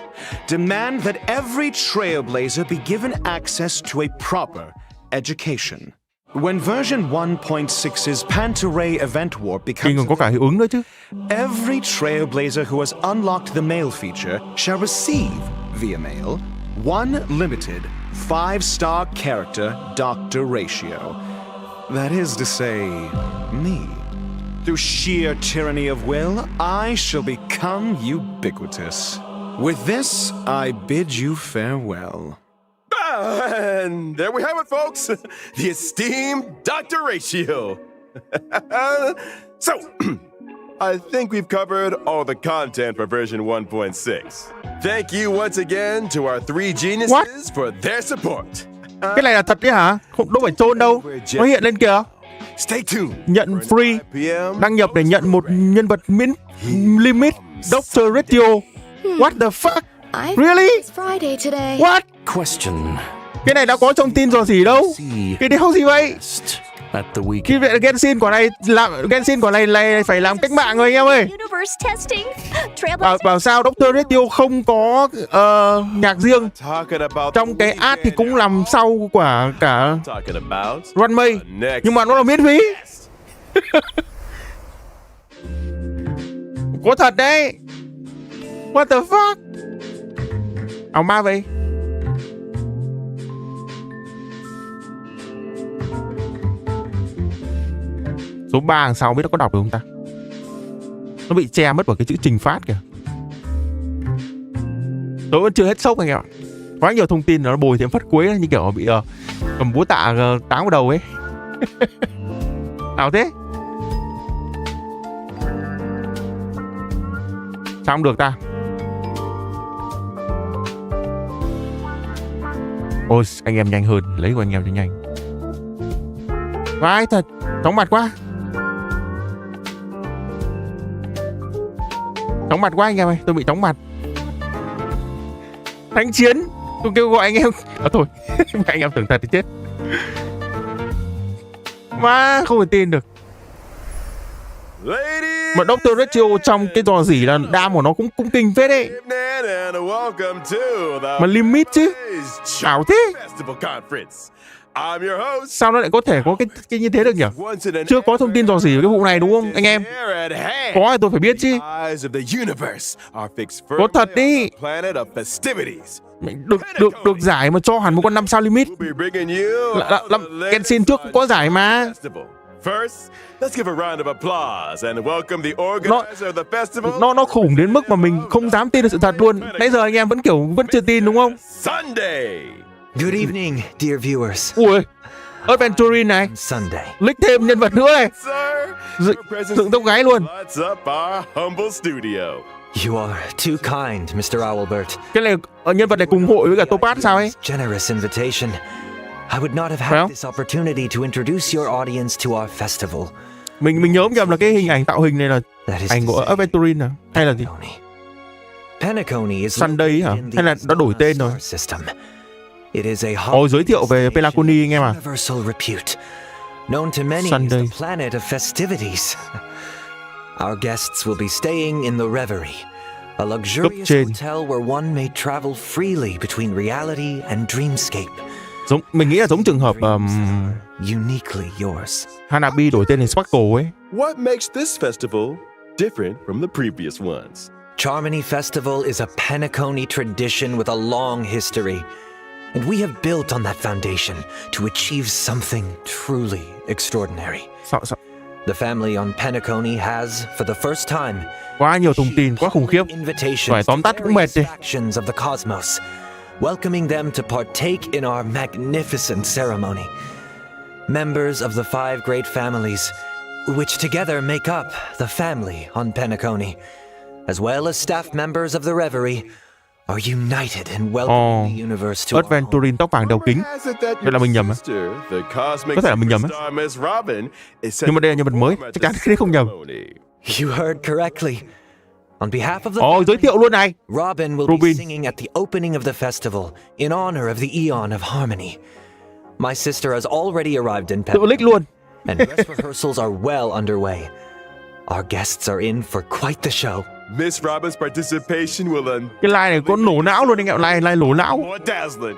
Speaker 7: demand that every Trailblazer be given access to a proper education. When version 1.6's Pantaray event warp
Speaker 1: Khi
Speaker 7: becomes
Speaker 1: còn có cả hiệu ứng nữa chứ.
Speaker 7: every Trailblazer who has unlocked the mail feature shall receive, via mail, one limited 5-star character Dr. Ratio. That is to say, me. Through sheer tyranny of will, I shall become ubiquitous. With this, I bid you farewell.
Speaker 2: And there we have it, folks. The esteemed Dr. Ratio. So, I think we've covered all the content for version 1.6. Thank you once again to our 3 geniuses
Speaker 1: What?
Speaker 2: for their support.
Speaker 1: Cái này là thật đấy hả? Không đâu phải trôn đâu. Nó hiện lên kìa.
Speaker 2: Stay tuned.
Speaker 1: Nhận free.
Speaker 2: 5 p.m.
Speaker 1: Đăng nhập để nhận một nhân vật miễn limit. Dr. Radio. What the fuck?
Speaker 6: I
Speaker 1: Really?
Speaker 6: It's Friday today.
Speaker 1: What?
Speaker 3: Question.
Speaker 1: Cái này đã có trong tin dò gì đâu. Cái đéo gì vậy?
Speaker 3: at the weekend.
Speaker 1: Khi vậy Genshin quả này phải làm cách mạng rồi anh em ơi.
Speaker 4: Universe testing.
Speaker 1: Bảo sao Dr. Radio không có nhạc riêng.
Speaker 2: Talking about
Speaker 1: Trong cái ad thì cũng làm sau quả cả
Speaker 2: talking about
Speaker 1: Runway,
Speaker 2: next.
Speaker 1: nhưng mà nó là miễn phí. Có thật đấy. What the fuck? Ảo ma vậy. Số 3 đằng sau biết nó có đọc được không ta? Nó bị che mất bởi cái chữ trình phát kìa. Tôi vẫn chưa hết sốc anh em ạ. Quá nhiều thông tin nó bồi thêm phát cuối như kiểu bị cầm búa tạ táng vào đầu ấy. Nào thế? Sao không được ta? Ôi anh em nhanh hơn, lấy của anh em cho nhanh. Vai thật, chóng mặt quá. Chóng mặt quá anh em ơi, tôi bị chóng mặt. Thánh chiến, tôi kêu gọi anh em. Thôi, anh em tưởng thật thì chết. Má, không thể tin được.
Speaker 2: Ladies
Speaker 1: Mà Dr. Ratio trong cái trò gì là đam của nó cũng kinh phết đấy.
Speaker 2: and welcome to the
Speaker 1: Mà limit chứ. Ảo thế.
Speaker 2: Festival Conference. I'm your host.
Speaker 1: Sao nó lại có thể có cái như thế được nhỉ?
Speaker 2: Once in an
Speaker 1: Chưa có thông tin dò gì về cái vụ này đúng không anh em?
Speaker 2: here at hand.
Speaker 1: Có thì tôi phải biết chứ.
Speaker 2: Eyes of the universe are fixed
Speaker 1: Có thật
Speaker 2: firmly
Speaker 1: đi.
Speaker 2: on the planet of festivities.
Speaker 1: Được giải mà cho hẳn một con 5 sao limit.
Speaker 2: We'll be bringing you all the latest
Speaker 1: Genshin trước cũng có giải mà.
Speaker 2: festival. First, let's give a round of applause and welcome the organizer of the festival.
Speaker 1: Nó khủng đến mức mà mình không dám tin được sự thật luôn. Nãy giờ anh em vẫn chưa tin đúng không?
Speaker 2: Sunday.
Speaker 8: Good evening, dear viewers.
Speaker 1: Ui, Adventuring này,
Speaker 8: Sunday.
Speaker 1: lích thêm nhân vật nữa này.
Speaker 2: Sir,
Speaker 1: Dựng tóc gái luôn.
Speaker 2: Lights up our humble studio.
Speaker 8: You are too kind, Mr. Owlbert.
Speaker 1: Cái này nhân vật này cùng hội với cả Topaz sao ấy?
Speaker 8: Generous invitation. I would not have
Speaker 1: Well.
Speaker 8: had this opportunity to introduce your audience to our festival.
Speaker 1: Mình nhớ nhầm là cái hình ảnh tạo hình này là
Speaker 8: That is
Speaker 1: ảnh
Speaker 8: to
Speaker 1: của
Speaker 8: say,
Speaker 1: Adventuring à? Hay là gì?
Speaker 8: Penacony is
Speaker 1: Sunday hả?
Speaker 8: located in the
Speaker 1: Hay là nó đổi tên rồi?
Speaker 8: star system. It is a
Speaker 1: Giới thiệu về Pelaconi anh em à?
Speaker 8: universal repute, known to many as
Speaker 1: Sunday.
Speaker 8: the planet of festivities. Our guests will be staying in the Reverie, a luxurious
Speaker 1: trên.
Speaker 8: hotel where one may travel freely between reality and dreamscape.
Speaker 1: Mình nghĩ là giống trường hợp
Speaker 8: Uniquely yours.
Speaker 1: Hanabi đổi tên thành Sparkle ấy.
Speaker 2: What makes this festival different from the previous ones?
Speaker 8: Charmony Festival is a Penacony tradition with a long history, and we have built on that foundation to achieve something truly extraordinary.
Speaker 1: Sao?
Speaker 8: The family on Penacony has, for the first time,
Speaker 1: Quá nhiều thông tin, quá khủng khiếp.
Speaker 8: invitations
Speaker 1: Phải tóm
Speaker 8: to
Speaker 1: tắt cũng mệt
Speaker 8: various
Speaker 1: đi.
Speaker 8: factions of the cosmos, welcoming them to partake in our magnificent ceremony. Members of the 5 great families, which together make up the family on Penacony, as well as staff members of the Reverie, are united in welcoming the universe to our home.
Speaker 1: Adventuring tóc vàng đầu kính. Vậy là mình nhầm á? Có thể là mình nhầm á. Nhưng mà đây là nhân vật mới, chắc chắn cái đấy không nhầm.
Speaker 8: You heard correctly. On behalf of the
Speaker 1: Giới thiệu luôn này.
Speaker 8: Robin will be singing at the opening of the festival in honor of the Eon of Harmony. My sister has already arrived in
Speaker 1: Tự lích luôn.
Speaker 8: and dress rehearsals are well underway. Our guests are in for quite the show.
Speaker 2: Miss Robin's participation will
Speaker 1: Cái line này có nổ não luôn anh em, line nổ não.
Speaker 2: more dazzling.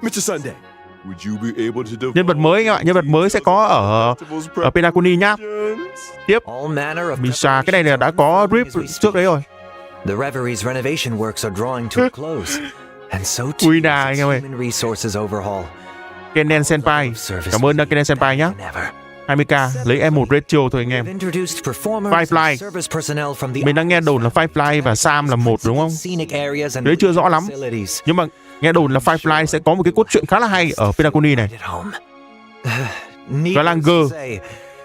Speaker 2: Mr. Sunday, would you be able to
Speaker 1: Nhân vật mới anh em ạ, nhân vật mới sẽ có ở Pelaconi nhá. Tiếp,
Speaker 8: All manner of
Speaker 1: Misha, cái này là đã có rip trước đấy rồi.
Speaker 8: The Reverie's renovation works are drawing to a close, and so too
Speaker 1: Ui
Speaker 8: is
Speaker 1: đà
Speaker 8: its
Speaker 1: anh em ơi.
Speaker 8: human resources overhaul.
Speaker 1: Kennen Senpai, cảm ơn Kennen Senpai nhá.
Speaker 8: Never.
Speaker 1: 20k, lấy em một ratio thôi anh em.
Speaker 8: We've introduced performers
Speaker 1: Firefly.
Speaker 8: and service personnel from the
Speaker 1: Mình đang nghe đồn là Firefly và Sam là một đúng không?
Speaker 8: scenic areas and
Speaker 1: Đấy chưa rõ lắm.
Speaker 8: facilities.
Speaker 1: Nhưng mà nghe đồn là Firefly sẽ có một cái cốt truyện khá là hay ở Pelaconi này.
Speaker 8: At home. Needless
Speaker 1: Gallagher.
Speaker 8: to say,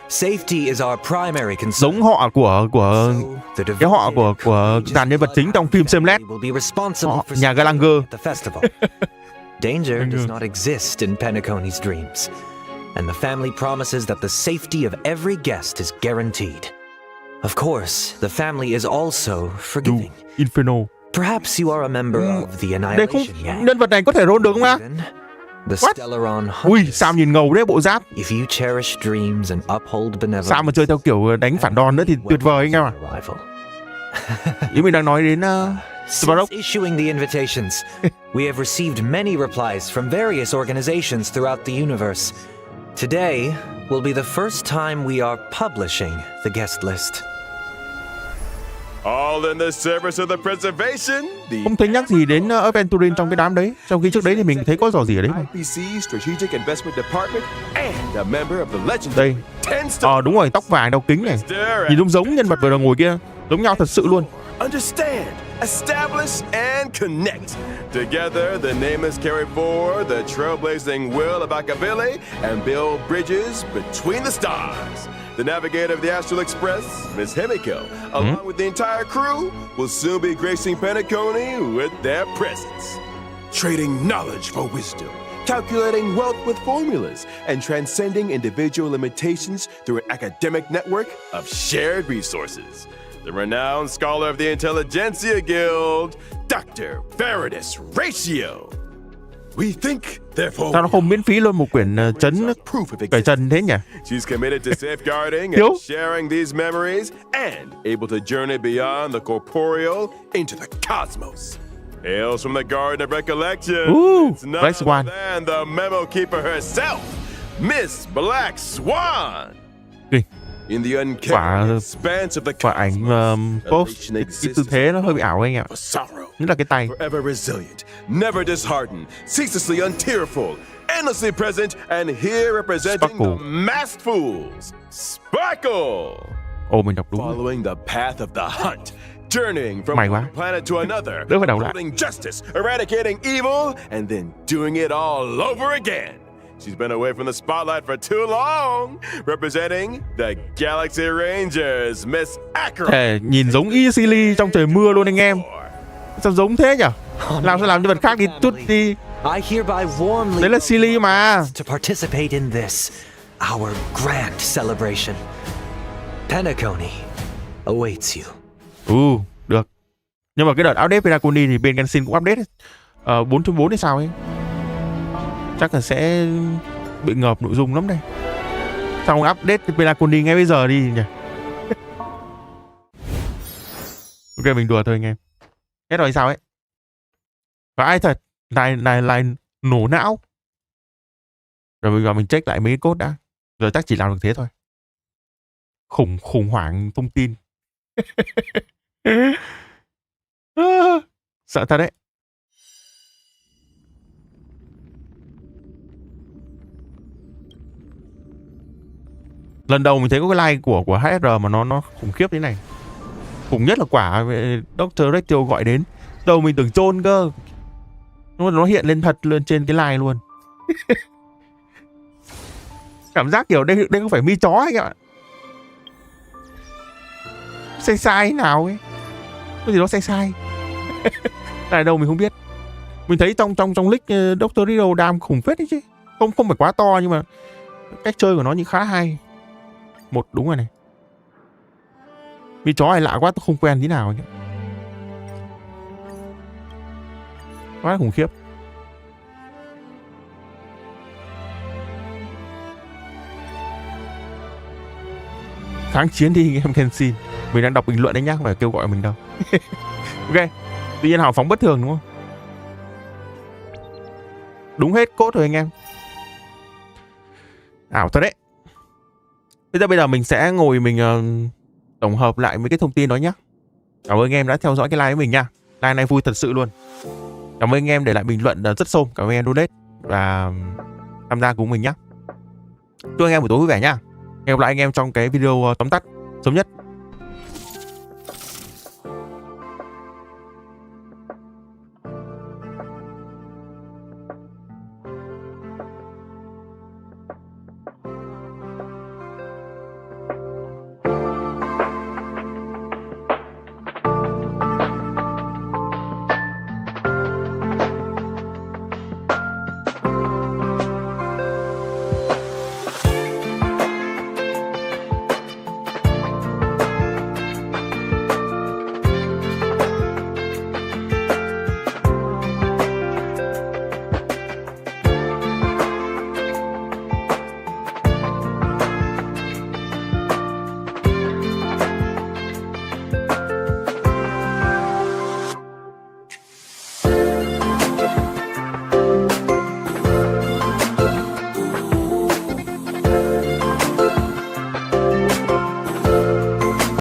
Speaker 8: safety is our primary concern.
Speaker 1: Giống họ của
Speaker 8: So, the
Speaker 1: cái họ của
Speaker 8: devoted
Speaker 1: dàn nhân vật chính trong phim Shameless.
Speaker 8: will be responsible
Speaker 1: Họ
Speaker 8: for
Speaker 1: nhà Gallagher.
Speaker 8: at the festival. Danger does not exist in Penacony's dreams, and the family promises that the safety of every guest is guaranteed. Of course, the family is also forgiving.
Speaker 1: Inferno.
Speaker 8: Perhaps you are a member of the
Speaker 1: Đây không,
Speaker 8: Annihilation Gang.
Speaker 1: nhân vật này có thể roll được không ạ?
Speaker 8: Even The
Speaker 1: What?
Speaker 8: Stellaron
Speaker 1: Ui,
Speaker 8: Hunters.
Speaker 1: sao nhìn ngầu đấy bộ giáp.
Speaker 8: If you cherish dreams and uphold benevolence.
Speaker 1: Sao mà chơi theo kiểu đánh phản đòn nữa thì tuyệt vời anh em ạ. Ý mình đang nói đến
Speaker 8: Since issuing the invitations, we have received many replies from various organizations throughout the universe. Today will be the first time we are publishing the guest list.
Speaker 2: All in the service of the preservation,
Speaker 1: không thấy nhắc gì đến Aventurin trong cái đám đấy. Trong khi trước đấy thì mình thấy có dò gì ở đấy mà.
Speaker 2: IPC Strategic Investment Department and a member of the Legend.
Speaker 1: Đây. Đúng rồi, tóc vàng đeo kính này. Nhìn giống nhân vật vừa đầu ngồi kia, giống nhau thật sự luôn.
Speaker 2: Understand, establish, and connect. Together, the nameless carry forward the trailblazing will of Akabilly and build bridges between the stars. The navigator of the Astral Express, Miss Himiko, along with the entire crew, will soon be gracing Penacony with their presence. Trading knowledge for wisdom, calculating wealth with formulas, and transcending individual limitations through an academic network of shared resources. The renowned scholar of the Intelligentsia Guild, Dr. Veritas Ratio. We think, therefore,
Speaker 1: sao nó không miễn phí luôn một quyển trấn cởi trần thế nhỉ?
Speaker 2: She's committed to safeguarding and sharing these memories and able to journey beyond the corporeal into the cosmos. Hails from the Garden of Recollection. It's none other than the memo keeper herself, Miss Black Swan. In the uncanny expanse of the
Speaker 1: quả ảnh post cái tư thế nó hơi bị ảo anh ạ. Nhất là cái tay.
Speaker 2: Forever resilient, never disheartened, ceaselessly untearful, endlessly present, and here representing the masked fools, Sparkle.
Speaker 1: Ồ, mình đọc đúng.
Speaker 2: Following the path of the hunt, journeying from one planet to another, building justice, eradicating evil, and then doing it all over again. She's been away from the spotlight for too long, representing the Galaxy Rangers, Miss Akron.
Speaker 1: Nhìn giống Easily trong trời mưa luôn anh em. Sao giống thế nhỉ? Làm cho vật khác đi chút đi. Đấy là Silly mà.
Speaker 8: To participate in this, our grand celebration. Penacony awaits you.
Speaker 1: Được. Nhưng mà cái đợt update Penacony thì bên Genshin cũng update 4.4 hay sao ấy. Chắc là sẽ bị ngợp nội dung lắm đây. Sao không update Penacony ngay bây giờ đi nhỉ? Ok, mình đùa thôi anh em. Hết rồi sao ấy? Và ai thật? Này nổ não. Rồi bây giờ mình check lại mấy cái code đã. Rồi chắc chỉ làm được thế thôi. Khủng hoảng thông tin. Sợ thật đấy. Lần đầu mình thấy có cái like của HSR mà nó khủng khiếp thế này. Khủng nhất là quả Dr. Rectio gọi đến. Đầu mình tưởng chôn cơ. Nó hiện lên thật lên trên cái like luôn. Cảm giác kiểu đây không phải mi chó ấy các bạn. Sai thế nào ấy. Cái gì đó sai. Tại đâu mình không biết. Mình thấy trong leak Dr. Riddle đam khủng phết đấy chứ. Không phải quá to nhưng mà cách chơi của nó như khá hay. Một đúng rồi này. Mi chó này lạ quá, tôi không quen tí nào ấy. Quá khủng khiếp. Kháng chiến đi em Kenshin. Mình đang đọc bình luận đấy nhá, không phải kêu gọi mình đâu. Ok. Tự nhiên hào phóng bất thường đúng không? Đúng hết cốt rồi anh em. Ảo thật đấy. Bây giờ mình sẽ ngồi mình tổng hợp lại mấy cái thông tin đó nhé. Cảm ơn anh em đã theo dõi cái live của mình nha. Live này vui thật sự luôn. Cảm ơn anh em để lại bình luận rất xôm. Cảm ơn anh em donate và tham gia cùng mình nhé. Chúc anh em buổi tối vui vẻ nha. Hẹn gặp lại anh em trong cái video tóm tắt sớm nhất